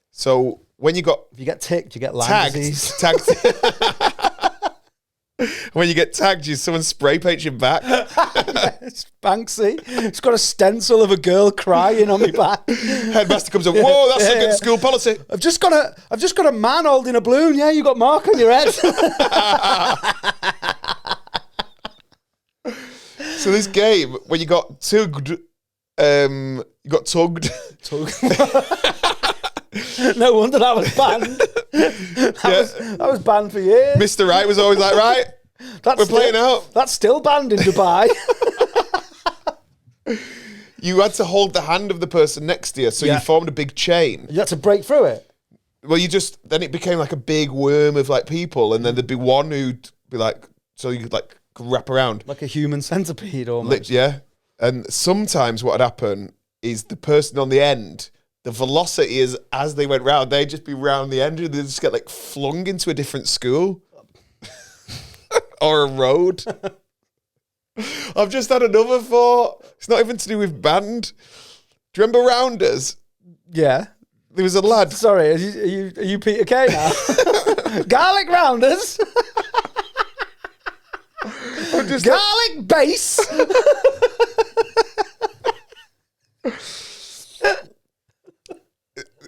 So when you got if you get ticked, you get Lyme disease. Tagged. When you get tagged, someone spray paints your back. It's Banksy. It's got a stencil of a girl crying on my back. Headmaster comes up. Whoa, that's against school policy. I've just got a man holding a balloon. Yeah, you got Mark on your head. So this game, when you got tugged, you got tugged. No wonder that was banned. That was banned for years. Mr. Right was always like, right, we're playing out. That's still banned in Dubai. You had to hold the hand of the person next to you, so you formed a big chain. You had to break through it. Well, then it became like a big worm of like people, and then there'd be one who'd be like, so you could like wrap around. Like a human centipede almost. Yeah. And sometimes what would happen is the person on the end, the velocity is as they went round, they'd just be round the end and they'd just get like flung into a different school or a road. I've just had another thought. It's not even to do with band. Do you remember Rounders? Yeah. There was a lad. Sorry, are you Peter Kay now? Garlic Rounders. Garlic base.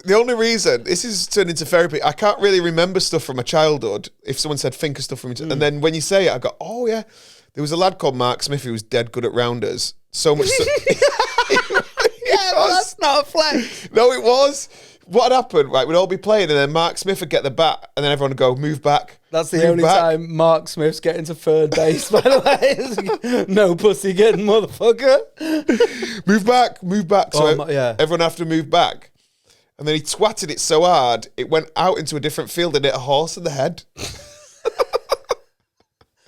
The only reason, this is turned into therapy, I can't really remember stuff from my childhood. If someone said, think of stuff from and then when you say it, I go, oh yeah. There was a lad called Mark Smith who was dead good at rounders. So much so. That's not a flex. No, it was. What had happened, right, we'd all be playing and then Mark Smith would get the bat and then everyone would go, move back. That's the only time Mark Smith's getting to third base, by the way. No pussy getting, motherfucker. Move back. So everyone have to move back. And then he twatted it so hard, it went out into a different field and hit a horse in the head.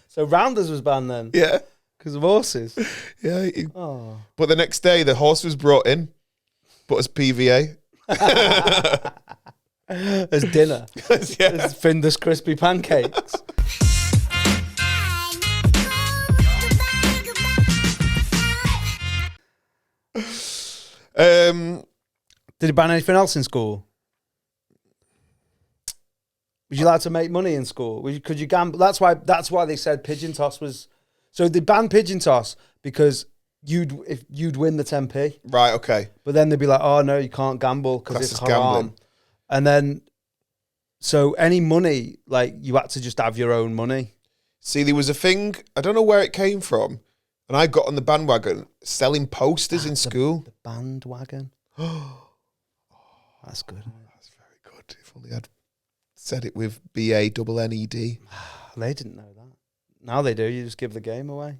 So Rounders was banned then? Yeah. Because of horses? Yeah. But the next day, the horse was brought in, but as PVA. As dinner. As Findus crispy pancakes. Did he ban anything else in school? Was you allowed to make money in school? Could you gamble? That's why they said pigeon toss was. So they banned pigeon toss because you'd win the 10p. Right. Okay. But then they'd be like, oh no, you can't gamble because it's haram. Gambling. And then, so any money, like you had to just have your own money. See, there was a thing. I don't know where it came from, and I got on the bandwagon selling posters in school. The bandwagon. That's good. That's very good. If only I'd said it with BANNED. They didn't know that. Now they do. You just give the game away.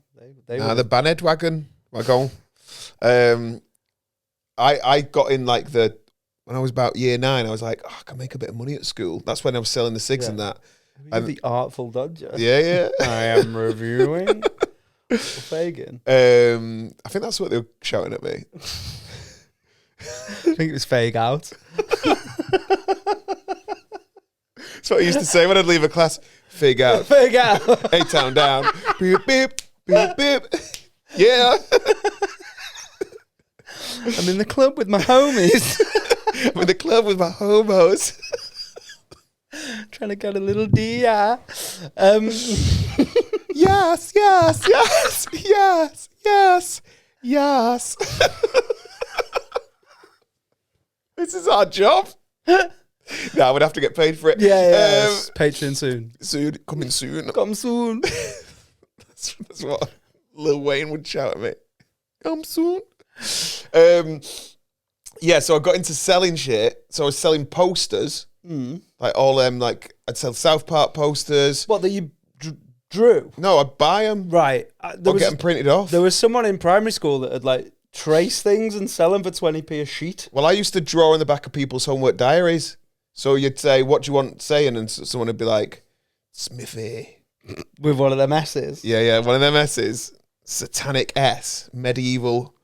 The bandwagon. I got in like when I was about year 9. I was like, I can make a bit of money at school. That's when I was selling the cigs and that. And the artful dodger. Yeah. I am reviewing Fagin. I think that's what they were shouting at me. I think it was fake out. That's what I used to say when I'd leave a class. Fig out. Fig out. A-town down. Beep, beep, beep, beep. Yeah. I'm in the club with my homies. I'm in the club with my homos. Trying to get a little DI. Yes. This is our job. No, we'd have to get paid for it. Yeah. Patreon soon. Coming soon. Come soon. That's what Lil Wayne would shout at me. Come soon. Yeah, so I got into selling shit. So I was selling posters. Like all them, like I'd sell South Park posters. What, that you drew? No, I'd buy them. Right. Or get them printed off. There was someone in primary school that had like trace things and sell them for 20p a sheet. Well, I used to draw on the back of people's homework diaries. So you'd say, what do you want saying? And someone would be like, Smithy. With one of them S's. Yeah, one of them S's. Satanic S. Medieval.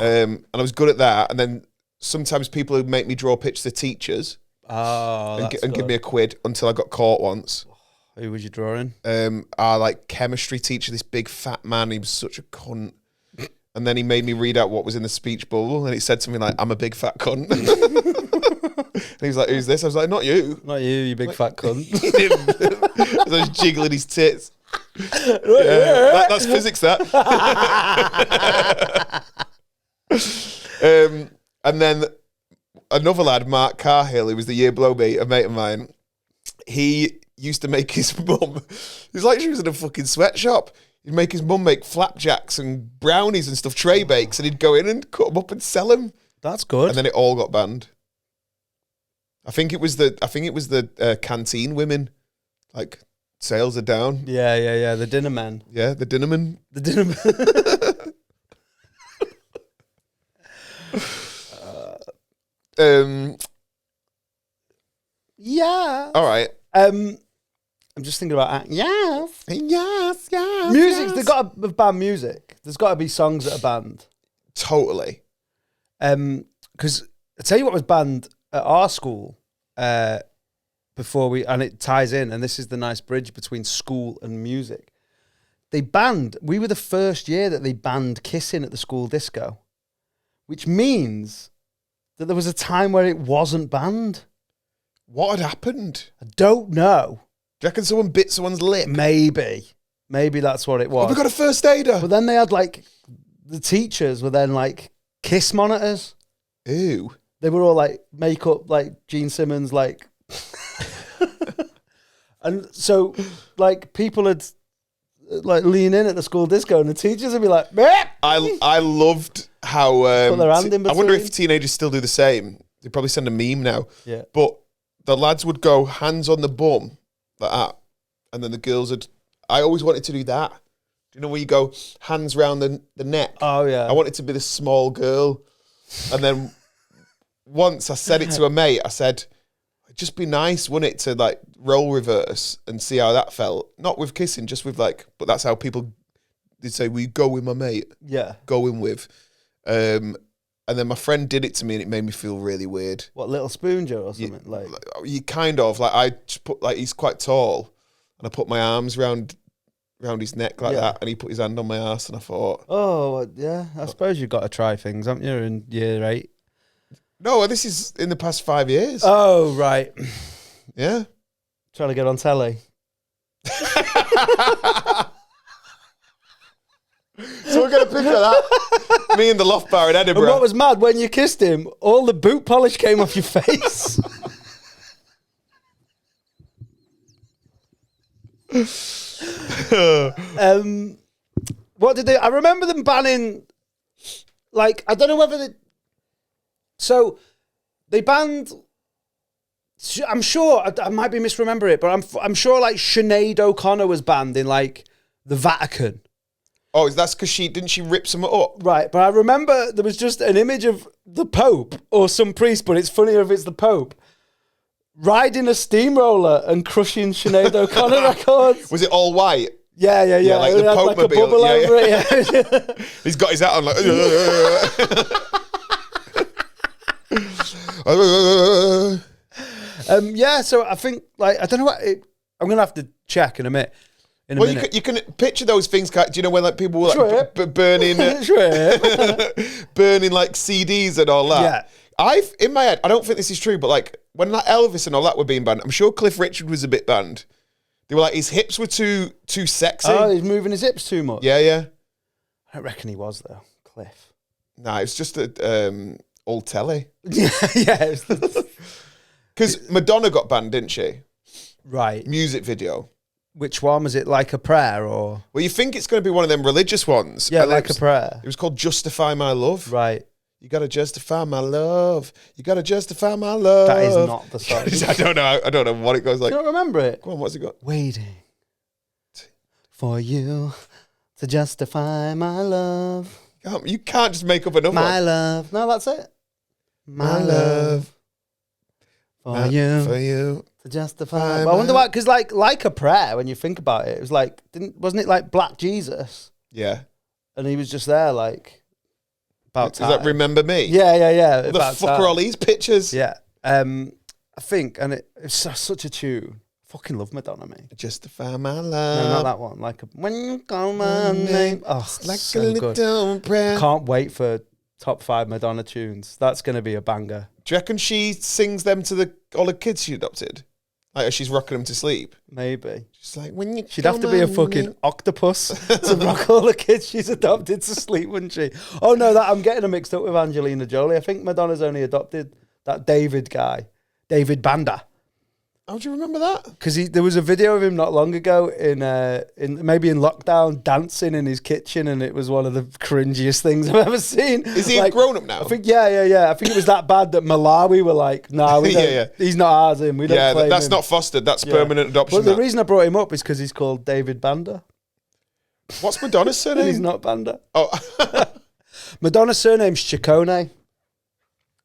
And I was good at that. And then sometimes people would make me draw pictures of teachers. Oh, and give me a quid until I got caught once. Who was you drawing? Our like chemistry teacher, this big fat man, he was such a cunt. And then he made me read out what was in the speech bubble, and it said something like, "I'm a big fat cunt." And he was like, "Who's this?" I was like, "Not you, Not you big fat cunt." I was jiggling his tits. Yeah, that's physics. That. And then another lad, Mark Carhill, who was the year below me, a mate of mine. He used to make his mum. It was like she was in a fucking sweatshop. He'd make his mum make flapjacks and brownies and stuff, tray bakes, and he'd go in and cut them up and sell them. That's good. And then it all got banned. I think it was the canteen women. Like, sales are down. Yeah. The dinner men. Yeah, the dinnermen. The dinner men. Yeah. All right. I'm just thinking about yes. Yes. Music. They've got to ban music. There's got to be songs that are banned. Totally. Because I tell you what was banned at our school before and it ties in, and this is the nice bridge between school and music. We were the first year that they banned kissing at the school disco, which means that there was a time where it wasn't banned. What had happened? I don't know. Do you reckon someone bit someone's lip? Maybe that's what it was. Have we got a first aider? But then they had like, the teachers were then like kiss monitors. Ew. They were all like makeup, like Gene Simmons, like. And so like people would like lean in at the school disco and the teachers would be like, Meh! I loved how, Put their hand in I wonder if between. teenagers still do the same. They probably send a meme now. Yeah. But the lads would go hands on the bum like that. And then the girls would, I always wanted to do that. Do you know where you go hands round the neck? Oh yeah. I wanted to be the small girl. And then once I said it to a mate, I said, it'd just be nice, wouldn't it, to like role reverse and see how that felt. Not with kissing, just with like, but that's how people, they say, we go with my mate. Yeah. Going with. And then my friend did it to me and it made me feel really weird. What, Little Spoon Joe or something? Like You kind of, like I just put, like he's quite tall and I put my arms round his neck like that and he put his hand on my ass and I thought. Oh, yeah. I suppose you've got to try things, haven't you, in year 8? No, this is in the past 5 years. Oh, right. Yeah. Trying to get on telly. So we're going to picture that. Me in the loft bar in Edinburgh. And what was mad, when you kissed him, all the boot polish came off your face. What did they... I remember them banning... Like, I don't know whether they... So, they banned... I'm sure, I might be misremembering it, but I'm sure, like, Sinead O'Connor was banned in, like, the Vatican. Oh, that's because didn't she rip some up? Right, but I remember there was just an image of the Pope or some priest, but it's funnier if it's the Pope, riding a steamroller and crushing Sinead O'Connor records. Was it all white? Yeah. Like the Pope like a bubble over it. Yeah. He's got his hat on like... Yeah, so I think, like, I don't know what... I'm going to have to check in a minute. Well, you can picture those things. Do you know when like people were like burning, burning like CDs and all that? Yeah. In my head, I don't think this is true, but like when like Elvis and all that were being banned, I'm sure Cliff Richard was a bit banned. They were like his hips were too sexy. Oh, he's moving his hips too much. Yeah. I don't reckon he was though, Cliff. Nah, it's just a old telly. Yeah. Because Madonna got banned, didn't she? Right. Music video. Which one? Was it Like a Prayer or? Well, you think it's going to be one of them religious ones. Yeah, Like a Prayer. It was called Justify My Love. Right. You gotta justify my love. You gotta justify my love. That is not the song. I don't know what it goes like. You don't remember it? Come on, what's it got? Waiting for you to justify my love. You can't just make up another My one. love. No, that's it. My love. For you. For you. To justify. But I wonder why, because like a prayer, when you think about it, it was like, wasn't it like Black Jesus? Yeah. And he was just there like, about Does that remember me? Yeah. What the fuck are all these pictures? Yeah. I think, and it's such a tune. I fucking love Madonna, mate. Justify my love. No, not that one. Like, when you call my name. Oh, Like so a good. little prayer. Can't wait for top 5 Madonna tunes. That's going to be a banger. Do you reckon she sings them to all the kids she adopted? Like, as she's rocking them to sleep? Maybe. She's like, when you She'd have to be a fucking octopus to rock all the kids she's adopted to sleep, wouldn't she? Oh, no, I'm getting her mixed up with Angelina Jolie. I think Madonna's only adopted that David guy, David Banda. How do you remember that? Because there was a video of him not long ago in maybe in lockdown dancing in his kitchen, and it was one of the cringiest things I've ever seen. Is he grown up now? I think yeah. I think it was that bad that Malawi were like, nah, we don't. He's not ours, and we don't. Yeah, that's him. not fostered. That's permanent adoption. But the reason I brought him up is because he's called David Banda. What's Madonna's surname? He's not Banda. Oh, Madonna's surname's Ciccone.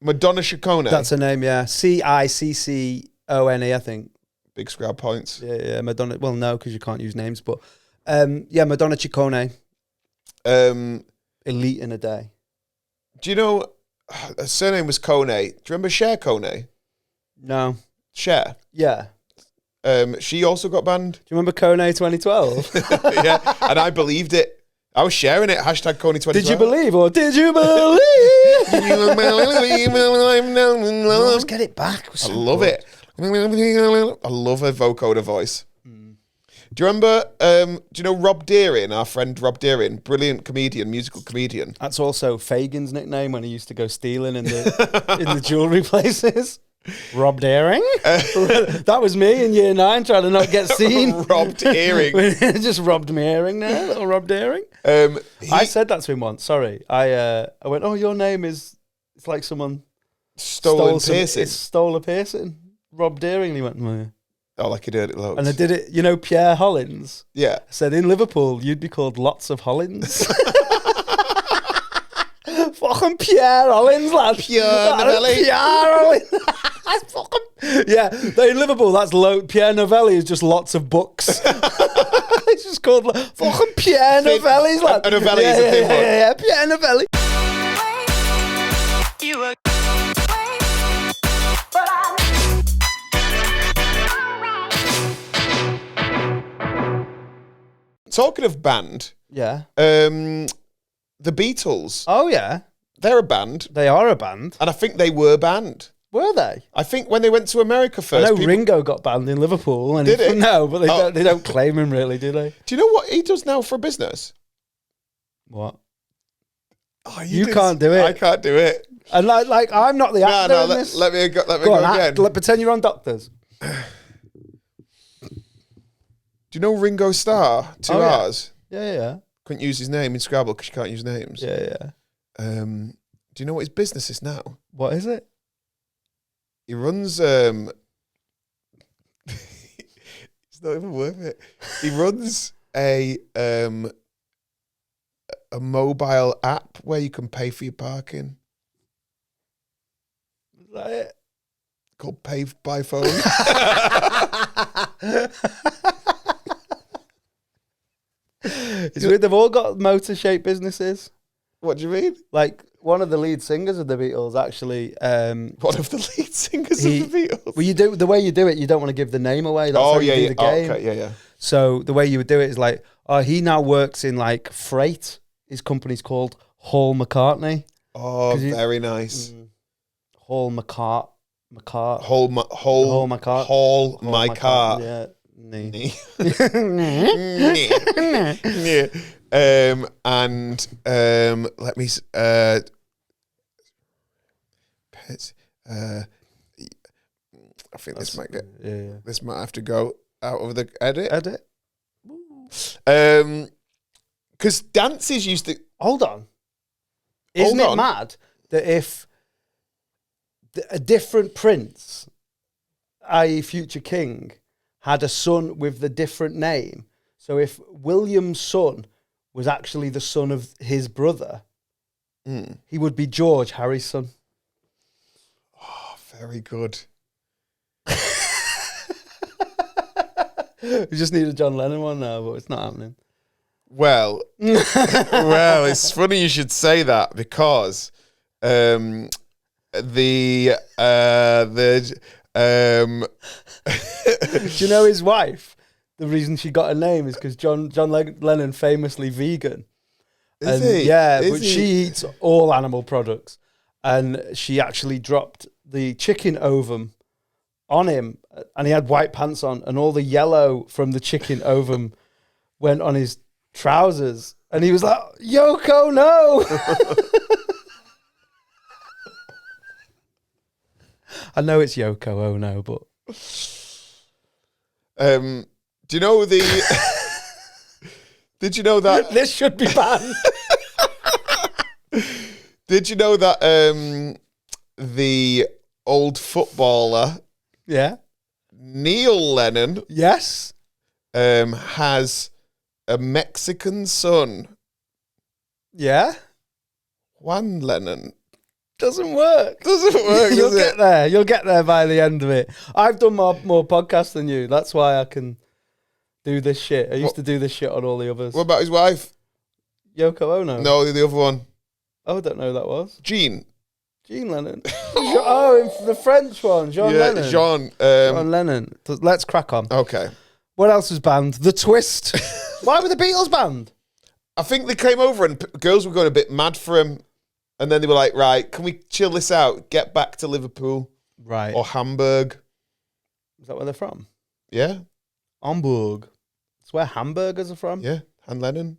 Madonna Ciccone. That's her name, yeah. Ciccone, I think. Big scrap points. Yeah, Madonna. Well, no, because you can't use names, but Madonna Ciccone. Elite in a day. Do you know her surname was Kone? Do you remember Cher Kone? No. Cher. Yeah. She also got banned. Do you remember Kone 2012? Yeah, and I believed it. I was sharing it. Hashtag Kone 2012. Did you believe or did you believe? Let's get it back. I love it. I love her vocoder voice. Do you remember, do you know Rob Deering, our friend Rob Deering? Brilliant comedian, musical comedian. That's also Fagin's nickname when he used to go stealing in the jewellery places. Rob Deering? That was me in year 9 trying to not get seen. Rob Deering. Just robbed me earring there, little Rob Deering. I said that to him once, sorry. I went, oh, your name is, it's like someone stole a piercing. Stole a piercing. Rob Deering. And he went, meh. Oh, like he did it loads. And I did it, you know, Pierre Hollins? Yeah. I said, in Liverpool, you'd be called Lots of Hollins. Fucking Pierre Hollins, lad. Pierre Novelli. Pierre Hollins. Yeah, in Liverpool, that's Pierre Novelli is just lots of books. It's just called fucking Pierre Novelli's, lad. A Novelli is a thin one. Yeah, Pierre Novelli. Talking of band, Yeah. the Beatles, Oh, yeah. they're a band, They are a band. and I think they were banned. Were they? I think when they went to America I first, know Ringo got banned in Liverpool. And Did he? No, but they don't claim him really, do they? do you know what he does now for a business? What? Oh, You can't do it. I can't do it. And like I'm not the actor in this. Let me go Go on, again. pretend you're on Doctors. Do you know Ringo Starr? Two Oh, yeah. R's. Yeah. Couldn't use his name in Scrabble because you can't use names. Yeah. Do you know what his business is now? What is it? He runs. It's not even worth it. He runs a mobile app where you can pay for your parking. Is that it? Called Pay by Phone. It's weird. They've all got motor-shaped businesses. What do you mean? Like one of the lead singers of the Beatles actually. One of the lead singers of the Beatles. Well, the way you do it, you don't want to give the name away. That's how you do the game. Oh, okay, yeah. So the way you would do it is like, he now works in like freight. His company's called Hall McCartney. Oh, very nice. Hall McCart. Hall my car. Yeah. Nee. Yeah. And let me pets. I think this might get. Yeah. This might have to go out of the edit. Because dances used to. Hold on. Isn't it mad that if a different prince, i.e. future king, had a son with the different name, so if William's son was actually the son of his brother, he would be George, Harry's son. Oh, very good. We just need a John Lennon one now, but it's not happening. Well, it's funny you should say that because do you know his wife? The reason she got a name is because John Lennon famously vegan. Is he? Yeah, Is but he? she eats all animal products, and she actually dropped the chicken ovum on him, and he had white pants on, and all the yellow from the chicken ovum went on his trousers, and he was like, "Yoko, no!" I know it's Yoko, oh no, but do you know the? Did you know that this should be banned? Did you know that the old footballer Yeah. Neil Lennon Yes. has a Mexican son, Yeah. Juan Lennon? Doesn't work. Doesn't work, You'll does get it? there. You'll get there by the end of it. I've done more podcasts than you. That's why I can do this shit. I used to do this shit on all the others. What about his wife? Yoko Ono. No, the other one. Oh, I don't know who that was. Jean. Jean Lennon. Oh, the French one. John Lennon. Jean. John Lennon. Let's crack on. Okay. What else was banned? The Twist. Why were the Beatles banned? I think they came over and girls were going a bit mad for him. And then they were like, right, can we chill this out? Get back to Liverpool. Right. Or Hamburg. Is that where they're from? Yeah. Hamburg. It's where hamburgers are from. Yeah. Han Lennon.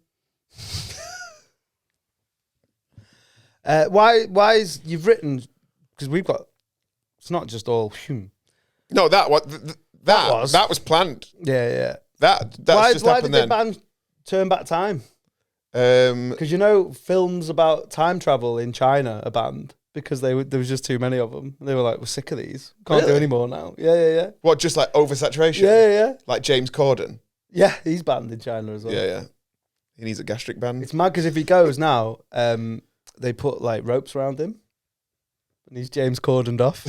Why is you've written, because we've got, it's not just all No, that was planned. yeah. That's Why just did happened they then. ban Turn Back Time? Um, Because you know films about time travel in China are banned because there was just too many of them. They were like, we're sick of these. Can't do Really? any more now. Yeah. what, just like oversaturation? Yeah. Like James Corden? Yeah, he's banned in China as well. Yeah. He needs a gastric band. It's mad because if he goes now, they put like ropes around him and he's James Cordened off.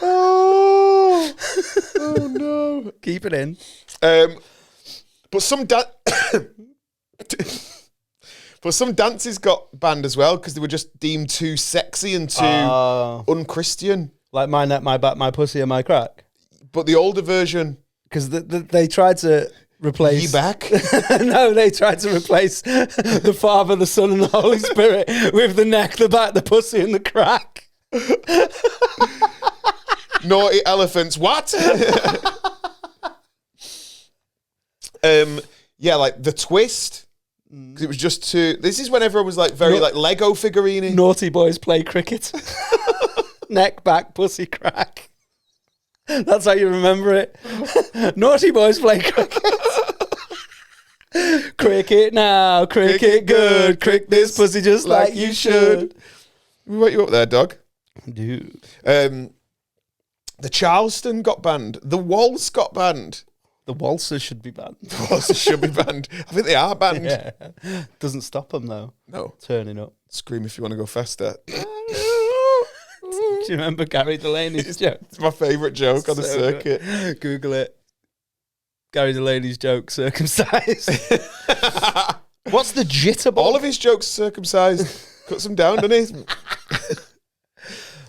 Oh no. Keep it in. But some dances got banned as well because they were just deemed too sexy and too unchristian. Like my neck, my back, my pussy, and my crack. But the older version, Because they tried to replace... Ye back? No, they tried to replace the Father, the Son, and the Holy Spirit with the neck, the back, the pussy, and the crack. Naughty elephants. What? Yeah, like the twist. Because it was just too. This is when everyone was like very like Lego figurine. Naughty boys play cricket. Neck, back, pussy, crack. That's how you remember it. Naughty boys play cricket. Cricket now, cricket good. Crick this pussy just like you should. We wake you up there, dog. Dude. The Charleston got banned. The Waltz got banned. The waltzers should be banned. The Waltzers should be banned. I think they are banned. Yeah. Doesn't stop them though. No. Turning up. Scream if you want to go faster. Do you remember Gary Delaney's joke? It's my favourite joke on the So circuit. good. Google it. Gary Delaney's joke, circumcised. What's the jitterbug? All of his jokes circumcised. Cuts them down, doesn't he?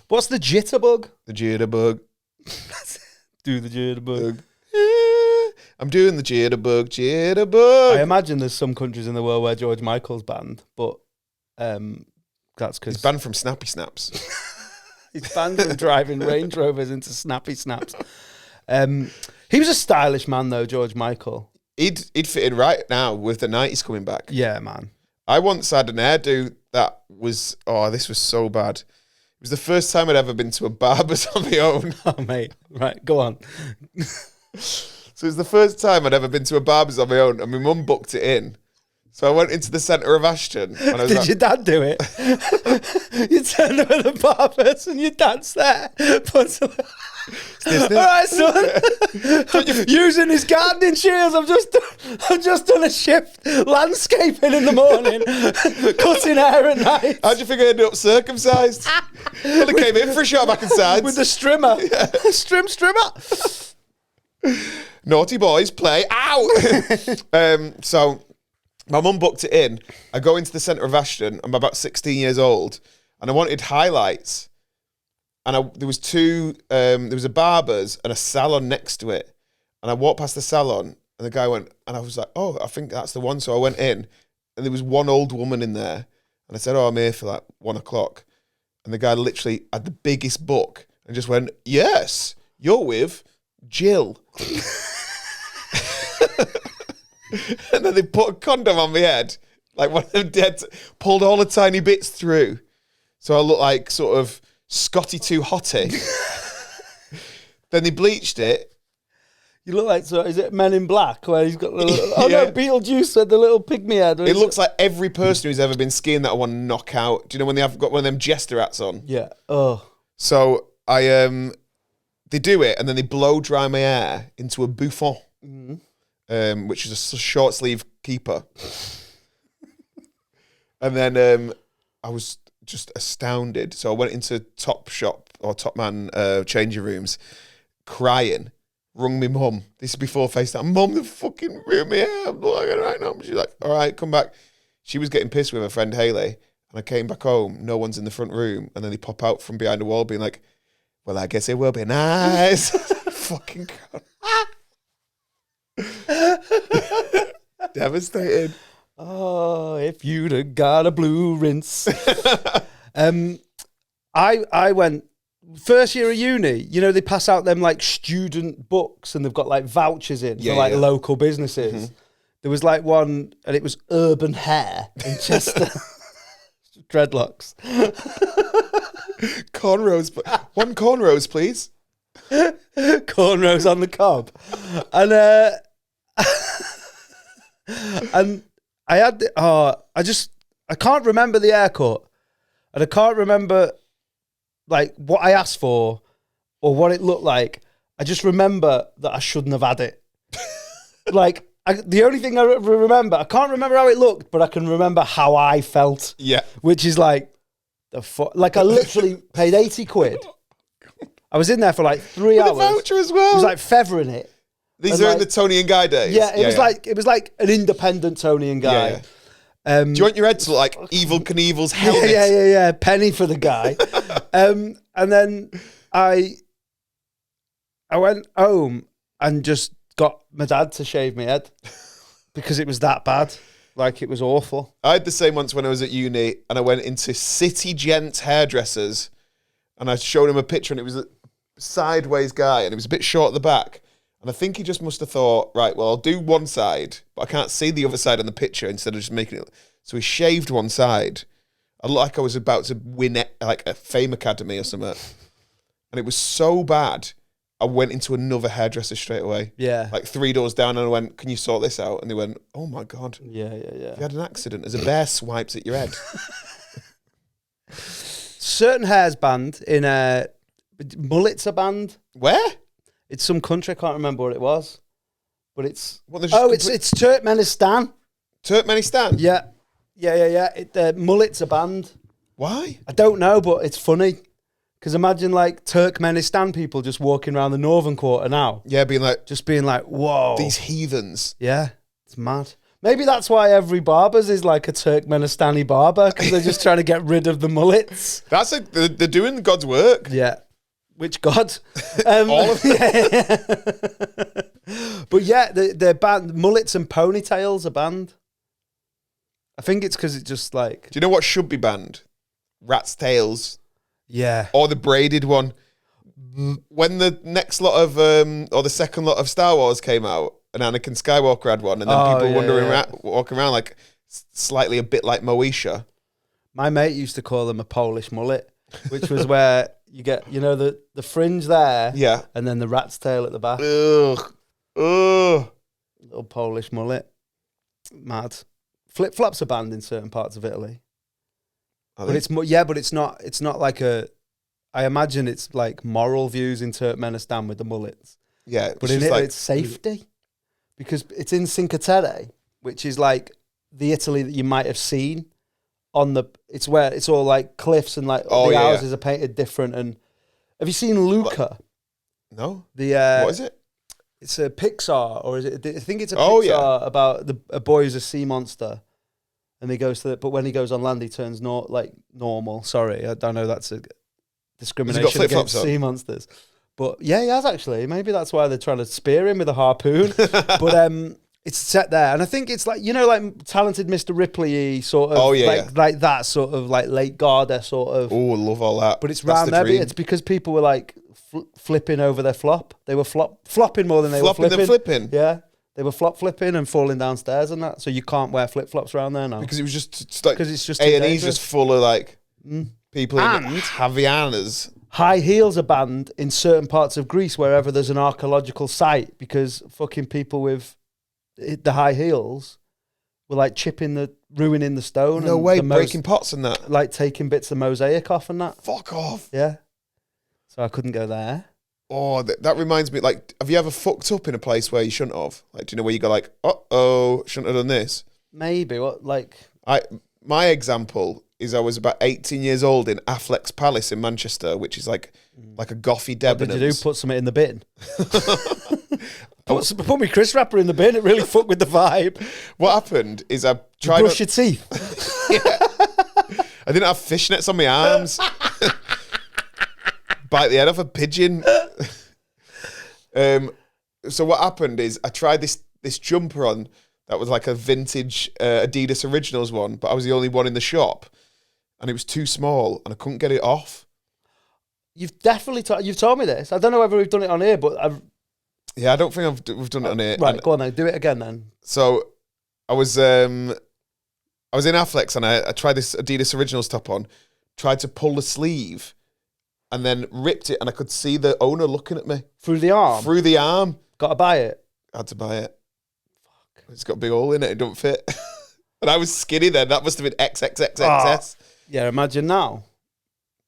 What's the jitterbug? The jitterbug. Do the jitterbug. I'm doing the jitterbug. I imagine there's some countries in the world where George Michael's banned, but that's because He's banned from Snappy Snaps. he's banned from driving Range Rovers into snappy snaps. He was a stylish man, though, George Michael. He'd fit in right now with the 90s coming back. Yeah, man. I once had an hairdo that was, this was so bad. It was the first time I'd ever been to a barber's on my own. Oh, mate. Right, go on. So it was the first time I'd ever been to a barber's on my own, and my mum booked it in. So I went into the centre of Ashton. And I was Did your dad do it? You turned up at the barber's and your dad's there. All right, son. Using his gardening shears. I've just done a shift landscaping in the morning, cutting hair at night. How'd you figure I ended up circumcised? Well, I came in for a shot back and sides. With the strimmer. Yeah. Strimmer. Naughty boys play. Ow! So my mum booked it in. I go into the centre of Ashton. I'm about 16 years old. And I wanted highlights. And there was there was a barber's and a salon next to it. And I walked past the salon and the guy went, and I was like, oh, I think that's the one. So I went in and there was one old woman in there. And I said, oh, I'm here for like 1 o'clock. And the guy literally had the biggest book and just went, yes, you're with Jill. And then they put a condom on my head. Like one of them dead, pulled all the tiny bits through. So I look like sort of Scotty too hottie. Then they bleached it. You look like, so is it Men in Black where he's got the little, oh no, Beetlejuice had the little pygmy head. It looks like every person who's ever been skiing that I want to knock out. Do you know when they have got one of them jester hats on? Yeah. Oh. So they do it and then they blow dry my hair into a bouffant, which is a short sleeve keeper. And then I was just astounded. So I went into Top Man changing rooms, crying. Rung me mum. This is before FaceTime. Mum, they fucking ruined me hair. I'm looking right now. She's like, all right, come back. She was getting pissed with her friend Hayley. And I came back home. No one's in the front room. And then they pop out from behind the wall being like, well, I guess it will be nice. Fucking God. Devastated. Oh, if you'd have got a blue rinse. I went first year of uni. You know, they pass out them like student books and they've got like vouchers in for like local businesses. Mm-hmm. There was like one and it was Urban Hair in Chester. Dreadlocks. Cornrows. One cornrows, please. Cornrows on the cob. And and I had I can't remember the haircut. And I can't remember like what I asked for or what it looked like. I just remember that I shouldn't have had it. Like the only thing I remember, I can't remember how it looked, but I can remember how I felt. Yeah. Which is like like I literally paid 80 quid. I was in there for like 3 hours. With a voucher as well. It was like feathering it. These are like, in the Tony and Guy days. Yeah, it was like an independent Tony and Guy. Yeah. Do you want your head to look like Evil Knievel's helmet? Yeah. Penny for the guy. And then I went home and just got my dad to shave my head because it was that bad. Like, it was awful. I had the same once when I was at uni and I went into City Gents hairdressers and I showed him a picture and it was a sideways guy and it was a bit short at the back. And I think he just must have thought, right, well, I'll do one side, but I can't see the other side on the picture instead of just making it. So he shaved one side. I looked like I was about to win like a Fame Academy or something. And it was so bad, I went into another hairdresser straight away. Yeah. Like 3 doors down and I went, can you sort this out? And they went, oh my God. Yeah. You had an accident as a bear swipes at your head. Certain hairs banned in mullets are banned. Where? It's some country, I can't remember what it was. But it's... Well, it's Turkmenistan. Turkmenistan? Yeah. Mullets are banned. Why? I don't know, but it's funny. Because imagine like Turkmenistan people just walking around the northern quarter now. Yeah, being like, whoa. These heathens. Yeah, it's mad. Maybe that's why every barber's is like a Turkmenistani barber, because they're just trying to get rid of the mullets. They're doing God's work. Yeah. Which God? All of them. Yeah. But yeah, they're banned. Mullets and ponytails are banned. I think it's because it's just like... Do you know what should be banned? Rat's tails. Yeah. Or the braided one. When the next lot of, or the second lot of Star Wars came out, and Anakin Skywalker had one, and then people walking around like slightly a bit like Moesha. My mate used to call them a Polish mullet, which was where you get, the fringe there, yeah, and then the rat's tail at the back. Ugh. Ugh. Little Polish mullet. Mad. Flip-flops are banned in certain parts of Italy. But it's but it's not like a. I imagine it's like moral views in Turkmenistan with the mullets. Yeah, but in Italy, it's safety because it's in Cinque Terre, which is like the Italy that you might have seen on the. It's where it's all like cliffs and like the houses are painted different. And have you seen Luca? No. What is it? It's a Pixar, or is it? I think it's a Pixar about a boy who's a sea monster. And he goes but when he goes on land, he turns normal. Sorry, I don't know. That's a discrimination against sea monsters. But yeah, he has actually. Maybe that's why they're trying to spear him with a harpoon. But it's set there, and I think it's like like Talented Mr. Ripley sort of. Like that sort of like Lake Garda sort of. Oh, I love all that. But it's round there. It's because people were like flipping over their flop. They were flopping more than they were flipping. Flipping. Yeah. They were flipping and falling downstairs and that, so you can't wear flip flops around there now because it was just like it's just A&E's just full of like people and in Havianas. High heels are banned in certain parts of Greece wherever there's an archaeological site because fucking people with the high heels were like ruining the stone. No way, breaking pots and that, like taking bits of mosaic off and that. Fuck off. Yeah. So I couldn't go there. Oh, that reminds me, like, have you ever fucked up in a place where you shouldn't have? Like, do you know where you go like, uh-oh, shouldn't have done this? Maybe. What, like... My example is I was about 18 years old in Affleck's Palace in Manchester, which is like a gothy Debenhams. What did you do? Put something in the bin? Put me Chris Rapper in the bin. It really fucked with the vibe. What happened is I tried... brush your teeth? Yeah. I didn't have fishnets on my arms. Bite the head off a pigeon. So what happened is I tried this jumper on that was like a vintage Adidas Originals one, but I was the only one in the shop, and it was too small, and I couldn't get it off. You've definitely you've told me this. I don't know whether we've done it on here, but I don't think we've done it on here. Right, go on then, do it again then. So I was in Affleck's, and I tried this Adidas Originals top on, tried to pull the sleeve, and then ripped it, and I could see the owner looking at me. Through the arm? Through the arm. Got to buy it? I had to buy it. Fuck. It's got a big hole in it. It don't fit. And I was skinny then. That must have been XXXXS. Yeah, imagine now.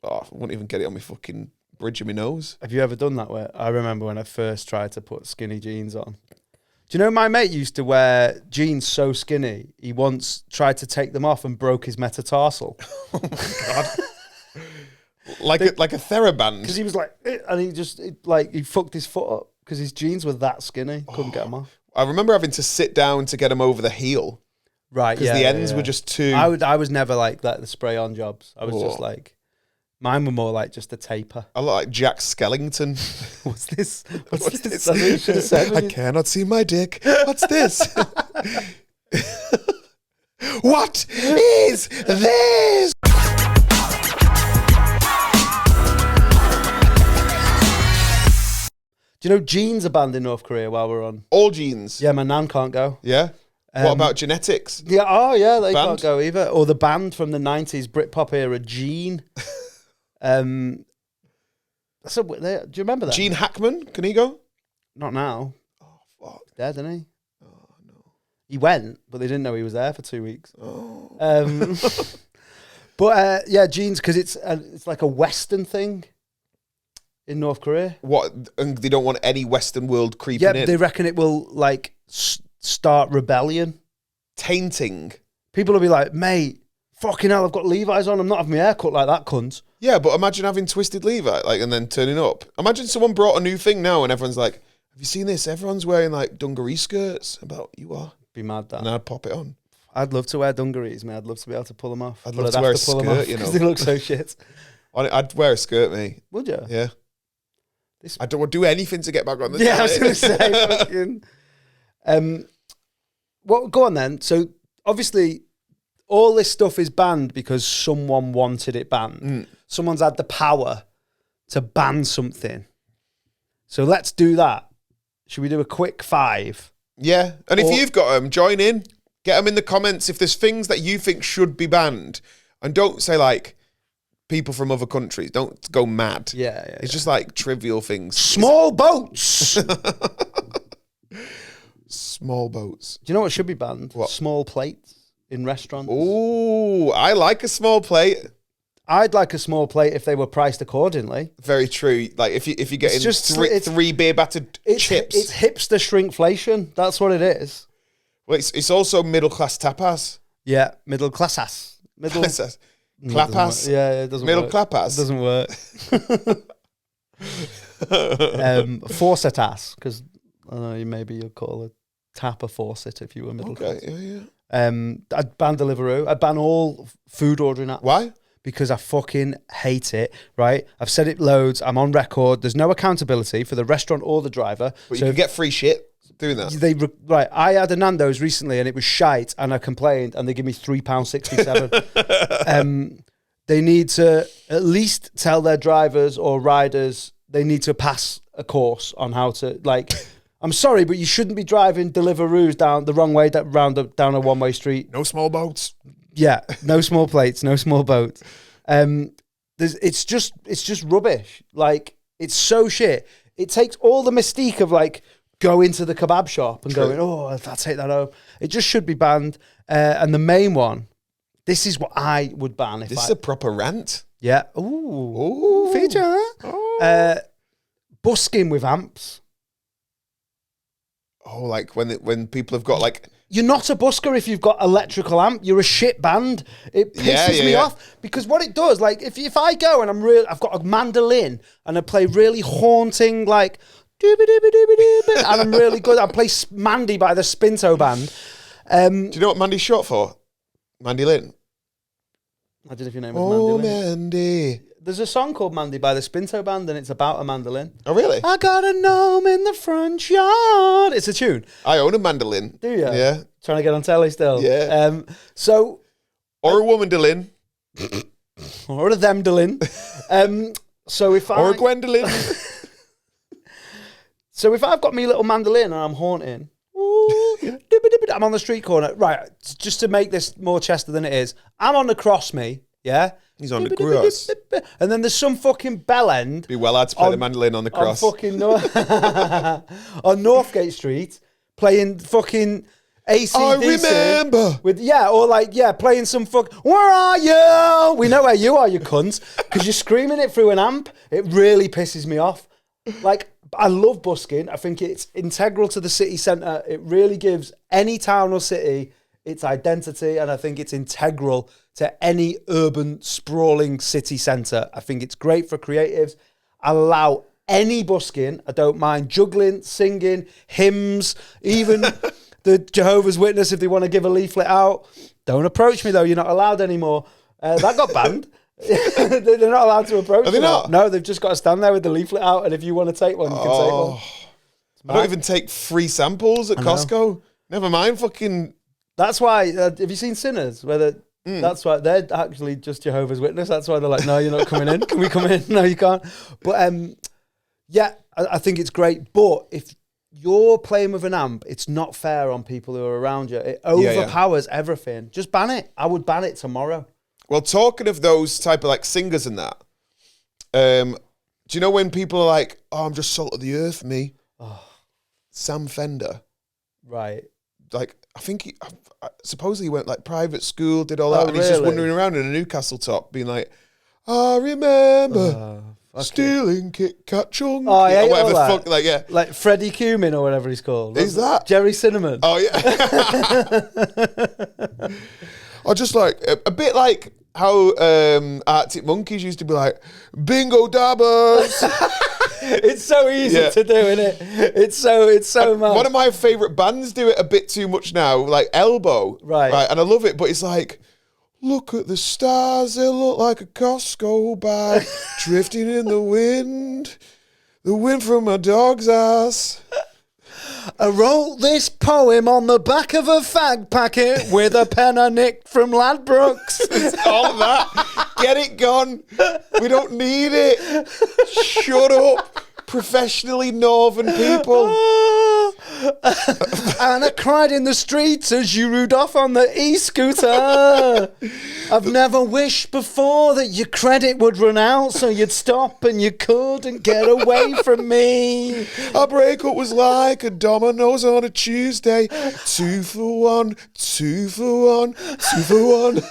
Oh, I wouldn't even get it on my fucking bridge of my nose. Have you ever done that? Where I remember when I first tried to put skinny jeans on. Do you know my mate used to wear jeans so skinny, he once tried to take them off and broke his metatarsal. Oh my God. Like a TheraBand. Because he was like, and he fucked his foot up because his jeans were that skinny. Couldn't get them off. I remember having to sit down to get them over the heel. Right, because the ends were just too... I was never like that, the spray-on jobs. I was just like... Mine were more like just a taper. I look like Jack Skellington. What's this? What's this? That's what you should have said. I cannot see my dick. What's this? What is this? Do you know jeans are banned in North Korea while we're on? All jeans? Yeah, my nan can't go. Yeah? What about genetics? Yeah, they can't go either. Or the band from the 90s, Britpop era, Gene. Do you remember that? Gene Hackman, can he go? Not now. Oh, fuck. He's dead, isn't he? Oh, no. He went, but they didn't know he was there for 2 weeks. Oh. But yeah, jeans, because it's like a Western thing in North Korea. What? And they don't want any Western world creeping in? Yeah, they reckon it will like start rebellion. Tainting. People will be like, mate, fucking hell, I've got Levi's on. I'm not having my hair cut like that, cunt. Yeah, but imagine having twisted Levi, like, and then turning up. Imagine someone brought a new thing now, and everyone's like, "Have you seen this? Everyone's wearing like dungaree skirts." About you are. Be mad that. And I'd pop it on. I'd love to wear dungarees, man. I'd love to be able to pull them off. I'd love to wear a skirt, you know, because they look so shit. I'd wear a skirt, mate. Would you? Yeah. I don't do anything to get back on the. Yeah, I was going to say. Fucking, well, go on then. So obviously, all this stuff is banned because someone wanted it banned. Someone's had the power to ban something. So let's do that. Should we do a quick 5? Yeah. And if you've got them, join in. Get them in the comments if there's things that you think should be banned. And don't say like people from other countries. Don't go mad. Yeah. It's just like trivial things. Small boats. Small boats. Do you know what should be banned? What? Small plates in restaurants. Ooh, I like a small plate. I'd like a small plate if they were priced accordingly. Very true. Like if you get three beer battered chips. It's hipster shrinkflation. That's what it is. Well, it's also middle class tapas. Yeah, middle class ass. Middle clapas. Yeah, it doesn't middle work. clapas. It doesn't work. Faucet ass, because I don't know, maybe you'll call a tap a faucet if you were middle class. Yeah. I'd ban Deliveroo. I'd ban all food ordering apps. Why? Because I fucking hate it, right? I've said it loads. I'm on record. There's no accountability for the restaurant or the driver. But you can get free shit doing that. Right. I had a Nando's recently and it was shite and I complained and they give me £3.67. They need to at least tell their drivers or riders they need to pass a course on how to, like... I'm sorry, but you shouldn't be driving Deliveroos down the wrong way down a one-way street. No small boats. Yeah, no small plates, no small boats. It's just rubbish. Like, it's so shit. It takes all the mystique of like going to the kebab shop and going, oh, I'll take that home. It just should be banned. And the main one, this is what I would ban. This is a proper rant. Yeah. Ooh. Feature. Huh? Busking with amps. Oh, like when people have got like... You're not a busker if you've got electrical amp. You're a shit band. It pisses me off because what it does, like if I go and I've got a mandolin and I play really haunting like and I'm really good. I play Mandy by the Spinto Band. Do you know what Mandy's short for? Mandolin. I don't know if your name is Mandolin. Oh, Mandy. There's a song called Mandy by the Spinto Band and it's about a mandolin. Oh, really? I got a gnome in the front yard. It's a tune. I own a mandolin. Do you? Yeah. Trying to get on telly still. Yeah. Or a woman-dolin. Or a them-dolin. Or a Gwendolyn. So if I've got me little mandolin and I'm haunting, I'm on the street corner. Right, just to make this more Chester than it is, I'm on the cross me, yeah? He's on the cross. And then there's some fucking bellend. Be well hard to play the mandolin on the cross. On fucking on Northgate Street, playing fucking AC/DC. I remember. Playing some where are you? We know where you are, you cunts. Because you're screaming it through an amp. It really pisses me off. Like, I love busking. I think it's integral to the city centre. It really gives any town or city its identity, and I think it's integral to any urban, sprawling city centre. I think it's great for creatives. I'll allow any busking. I don't mind juggling, singing, hymns, even the Jehovah's Witness if they want to give a leaflet out. Don't approach me, though. You're not allowed anymore. That got banned. They're not allowed to approach. Are they not? No, they've just got to stand there with the leaflet out, and if you want to take one, you can take one. I don't even take free samples at Costco. Never mind fucking... That's why, have you seen Sinners? That's why they're actually just Jehovah's Witness. That's why they're like, no, you're not coming in. Can we come in? No, you can't. But I think it's great. But if you're playing with an amp, it's not fair on people who are around you. It overpowers everything. Just ban it. I would ban it tomorrow. Well, talking of those type of like singers and that, do you know when people are like, oh, I'm just salt of the earth, me? Oh. Sam Fender. Right. Like, I think supposedly he went like private school, did all that, and he's just wandering around in a Newcastle top being like, I remember stealing Kit Kat Chunky, or whatever the fuck, like Freddie Cumin or whatever he's called. Is that Jerry Cinnamon? Oh yeah. Or just like a bit like how Arctic Monkeys used to be like, bingo dabbers. It's so easy to do, isn't it? It's so mad. One of my favourite bands do it a bit too much now, like Elbow. Right. And I love it, but it's like, look at the stars, they look like a Costco bag drifting in the wind from my dog's ass. I wrote this poem on the back of a fag packet with a pen I nicked from Ladbrokes. It's all that. Get it gone. We don't need it. Shut up. Professionally northern people. And I cried in the streets as you rode off on the e-scooter. I've never wished before that your credit would run out so you'd stop and you couldn't get away from me. Our breakup was like a Domino's on a Tuesday. 2 for 1, 2 for 1, 2 for 1.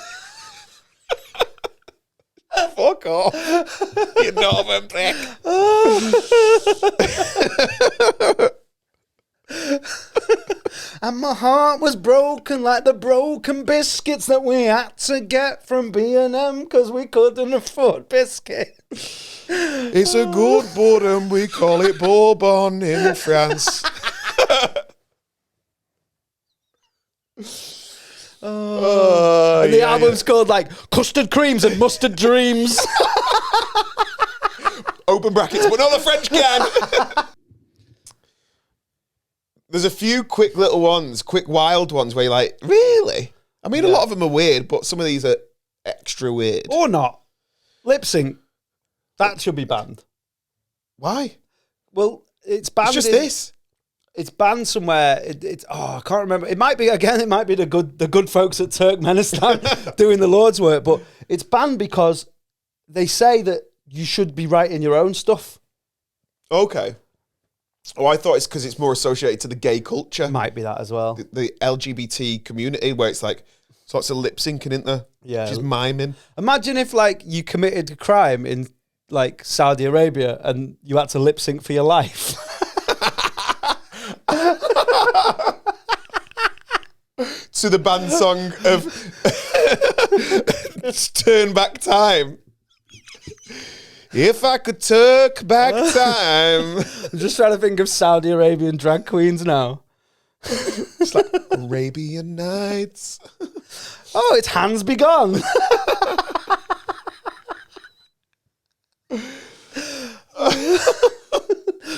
Fuck off, you northern prick. And my heart was broken like the broken biscuits that we had to get from B&M because we couldn't afford biscuits. It's a good bourbon, we call it Bourbon in France. And the album's called like Custard Creams and Mustard Dreams. Open brackets, but not the French can. There's a few quick little ones, quick wild ones where you're like, really? I mean, a lot of them are weird, but some of these are extra weird. Or not. Lip sync. That should be banned. Why? Well, it's banned. It's just this. It's banned somewhere. I can't remember. It might be the good folks at Turkmenistan doing the Lord's work, but it's banned because they say that you should be writing your own stuff. Okay. Oh, I thought it's because it's more associated to the gay culture. Might be that as well. The LGBT community, where it's like lots of lip syncing, isn't there? Yeah. Just miming. Imagine if like you committed a crime in like Saudi Arabia and you had to lip sync for your life. To the band song of Turn Back Time. If I could turn back time. I'm just trying to think of Saudi Arabian drag queens now. It's like Arabian Nights. Oh, it's Hands Be Gone.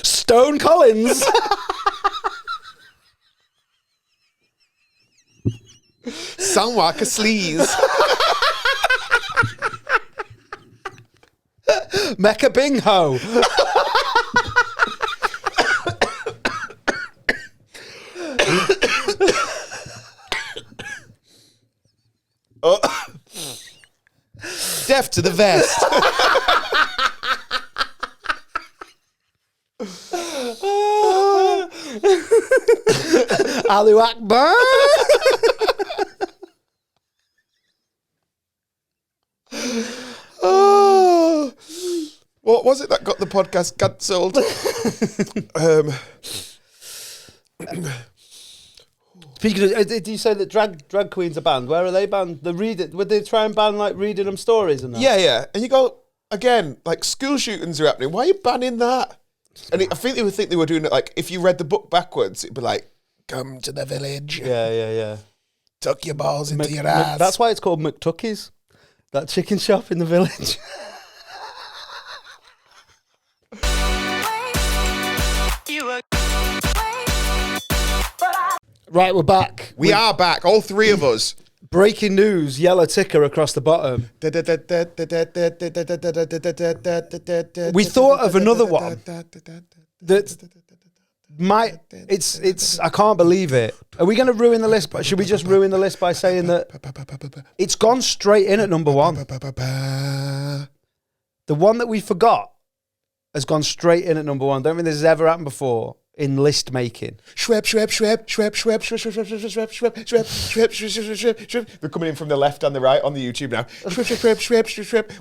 Stone Collins. Sound like a sleaze. Mecca Bing Ho. Deaf to the vest. Alu Akbar. Oh, what was it that got the podcast cancelled? Speaking of, did you say that drag queens are banned? Where are they banned? Would they try and ban like reading them stories and that? Yeah. And you go, again, like school shootings are happening. Why are you banning that? And I think they were doing it like, if you read the book backwards, it'd be like, come to the village. Yeah. Tuck your balls into your ass. That's why it's called McTucky's. That chicken shop in the village. Right, we're back. We are back, all three of us. Breaking news, yellow ticker across the bottom. We thought of another one that might, it's I can't believe it. Are we going to ruin the list? Should we just ruin the list by saying that it's gone straight in at number one? The one that we forgot has gone straight in at number one. Don't think this has ever happened before in list making. They're coming in from the left and the right on the YouTube now.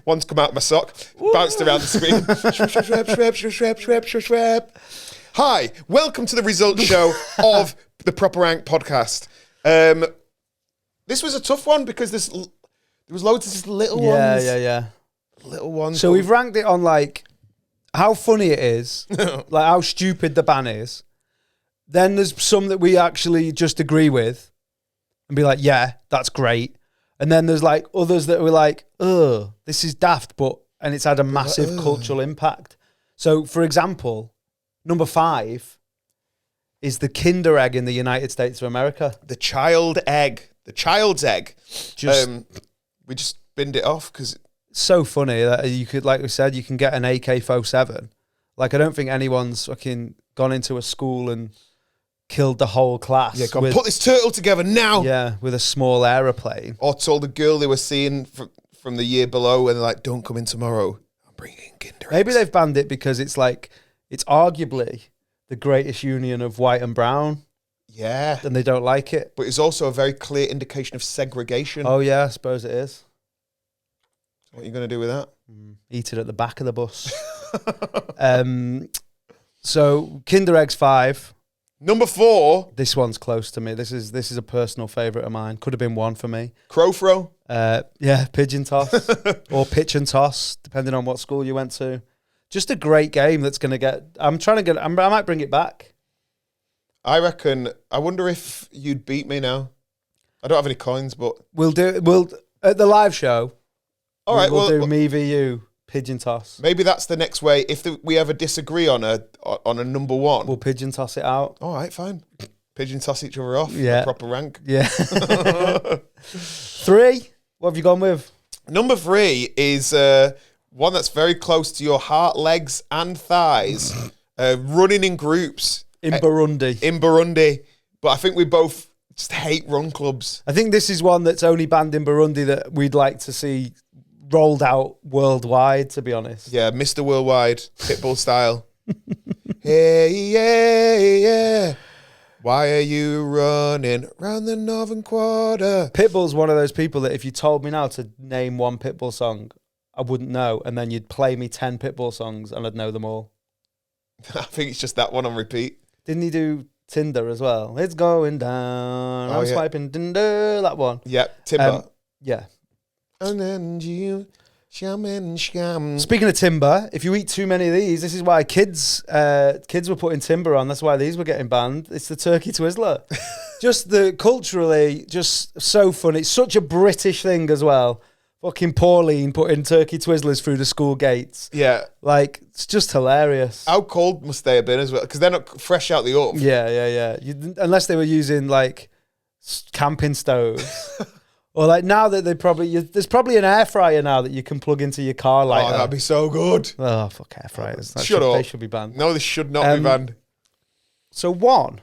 One's come out of my sock, bounced around the screen. Hi, welcome to the results show of the Proper Rank podcast. This was a tough one because there was loads of just little ones. Yeah. Little ones. So we've ranked it on like how funny it is, like how stupid the ban is. Then there's some that we actually just agree with and be like, yeah, that's great. And then there's like others that were like, ugh, this is daft, and it's had a massive cultural impact. So for example, number 5 is the Kinder Egg in the United States of America. The child's egg. We just binned it off because so funny that you could, like we said, you can get an AK-47 Like, I don't think anyone's fucking gone into a school and killed the whole class. Yeah, put this turtle together now. Yeah, with a small aeroplane. Or told a girl they were seeing from the year below, and they're like, "Don't come in tomorrow. I'm bringing Kinder Eggs." Maybe they've banned it because it's like, it's arguably the greatest union of white and brown. Yeah. And they don't like it. But it's also a very clear indication of segregation. Oh, yeah, I suppose it is. What are you going to do with that? Eat it at the back of the bus. So, Kinder Eggs 5. Number 4. This one's close to me. This is a personal favourite of mine. Could have been 1 for me. Crow throw? Yeah, pigeon toss. Or pitch and toss, depending on what school you went to. Just a great game that's going to get... I might bring it back. I reckon... I wonder if you'd beat me now. I don't have any coins, but... We'll at the live show, all right, we'll do me v you, pigeon toss. Maybe that's the next way. If we ever disagree on a number 1... We'll pigeon toss it out. All right, fine. Pigeon toss each other off. Yeah. A proper rank. Yeah. 3. What have you gone with? Number 3 is one that's very close to your heart, legs, and thighs. Running in groups. In Burundi. In Burundi. But I think we both just hate run clubs. I think this is one that's only banned in Burundi that we'd like to see rolled out worldwide, to be honest. Yeah, Mr. Worldwide, Pitbull style. Hey, yeah, yeah. Why are you running round the northern quarter? Pitbull's one of those people that if you told me now to name one Pitbull song, I wouldn't know. And then you'd play me 10 Pitbull songs and I'd know them all. I think it's just that one on repeat. Didn't he do Tinder as well? It's going down. I'm swiping Tinder. That one. Yeah, Timber. Yeah. And then you, sham. Speaking of timber, if you eat too many of these, this is why kids were putting timber on. That's why these were getting banned. It's the turkey twizzler. Just culturally, just so fun. It's such a British thing as well. Fucking Pauline putting turkey twizzlers through the school gates. Yeah. Like, it's just hilarious. How cold must they have been as well? Because they're not fresh out the oven. Yeah. Unless they were using, like, camping stoves. Or, like, now that there's probably an air fryer now that you can plug into your car lighter. Oh, that'd be so good. Oh, fuck air fryers. Shut up. They should be banned. No, they should not be banned. So, 1.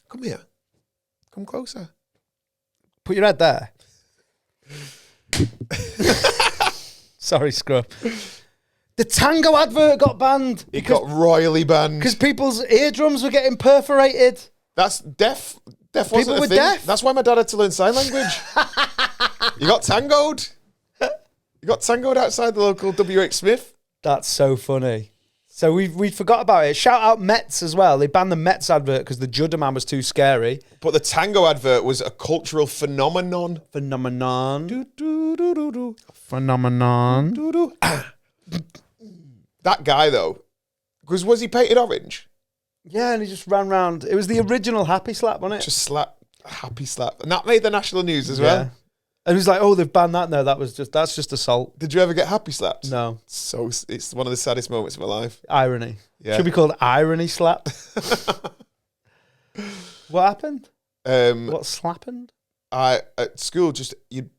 Come here. Come closer. Put your head there. Sorry, Scrub. The Tango advert got banned. It got royally banned. Because people's eardrums were getting perforated. That's deaf. Deaf People wasn't a were thing. deaf. That's why my dad had to learn sign language. You got tangoed. You got tangoed outside the local WH Smith. That's so funny. So we forgot about it. Shout out Mets as well. They banned the Mets advert because the Judder Man was too scary. But the tango advert was a cultural phenomenon. Phenomenon. Do. Phenomenon. Do. That guy though, because was he painted orange? Yeah, and he just ran round. It was the original Happy Slap, wasn't it? Just happy slap, and that made the national news as well. And he was like, "Oh, they've banned that." No, that's just assault. Did you ever get happy slapped? No. So it's one of the saddest moments of my life. Irony. Yeah. Should be called irony slap. What happened? What slappened? At school, it'd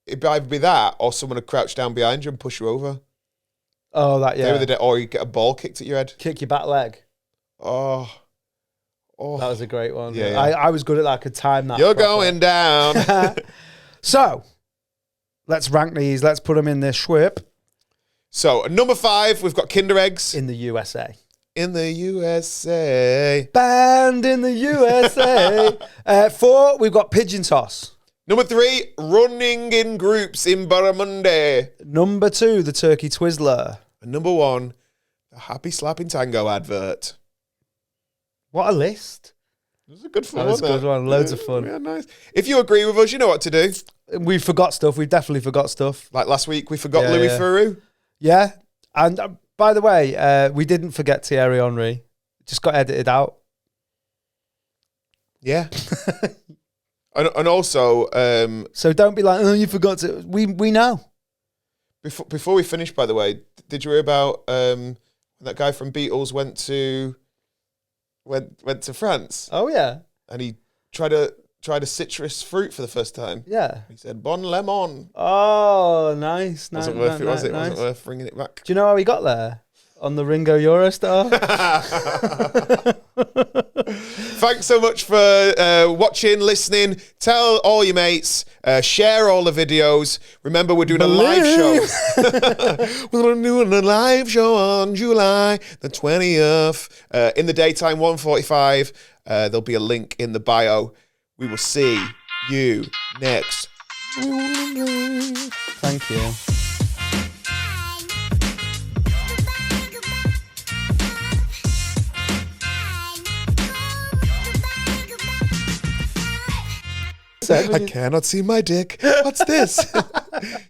either be that or someone would crouch down behind you and push you over. Oh, that yeah. Or you get a ball kicked at your head. Kick your back leg. Oh. That was a great one. Yeah. I was good at that. I could time that. You're properly. going down. So, let's rank these. Let's put them in this whip. So, at number 5, we've got Kinder Eggs. In the USA. In the USA. Banned in the USA. 4, we've got Pigeon Toss. Number 3, running in groups in Barramundi. Number 2, the Turkey Twizzler. And number 1, the Happy Slapping Tango advert. What a list. It was a good fun, That was a good one. Loads of fun. Yeah, nice. If you agree with us, you know what to do. We forgot stuff. We definitely forgot stuff. Like last week, we forgot Louis Theroux. Yeah. And by the way, we didn't forget Thierry Henry. It just got edited out. Yeah. and also... so don't be like, oh, you forgot to... We know. Before we finish, by the way, did you hear about that guy from Beatles went to France? Oh, yeah. And he tried a citrus fruit for the first time. Yeah. He said, Bon lemon. Oh, nice. Wasn't worth bringing it back. Do you know how he got there? on the Ringo Eurostar. Thanks so much for watching, listening. Tell all your mates. Share all the videos. Remember, we're doing a live show. We're doing a live show on July the 20th. In the daytime, 1:45. There'll be a link in the bio. We will see you next. Thank you. I cannot see my dick. What's this?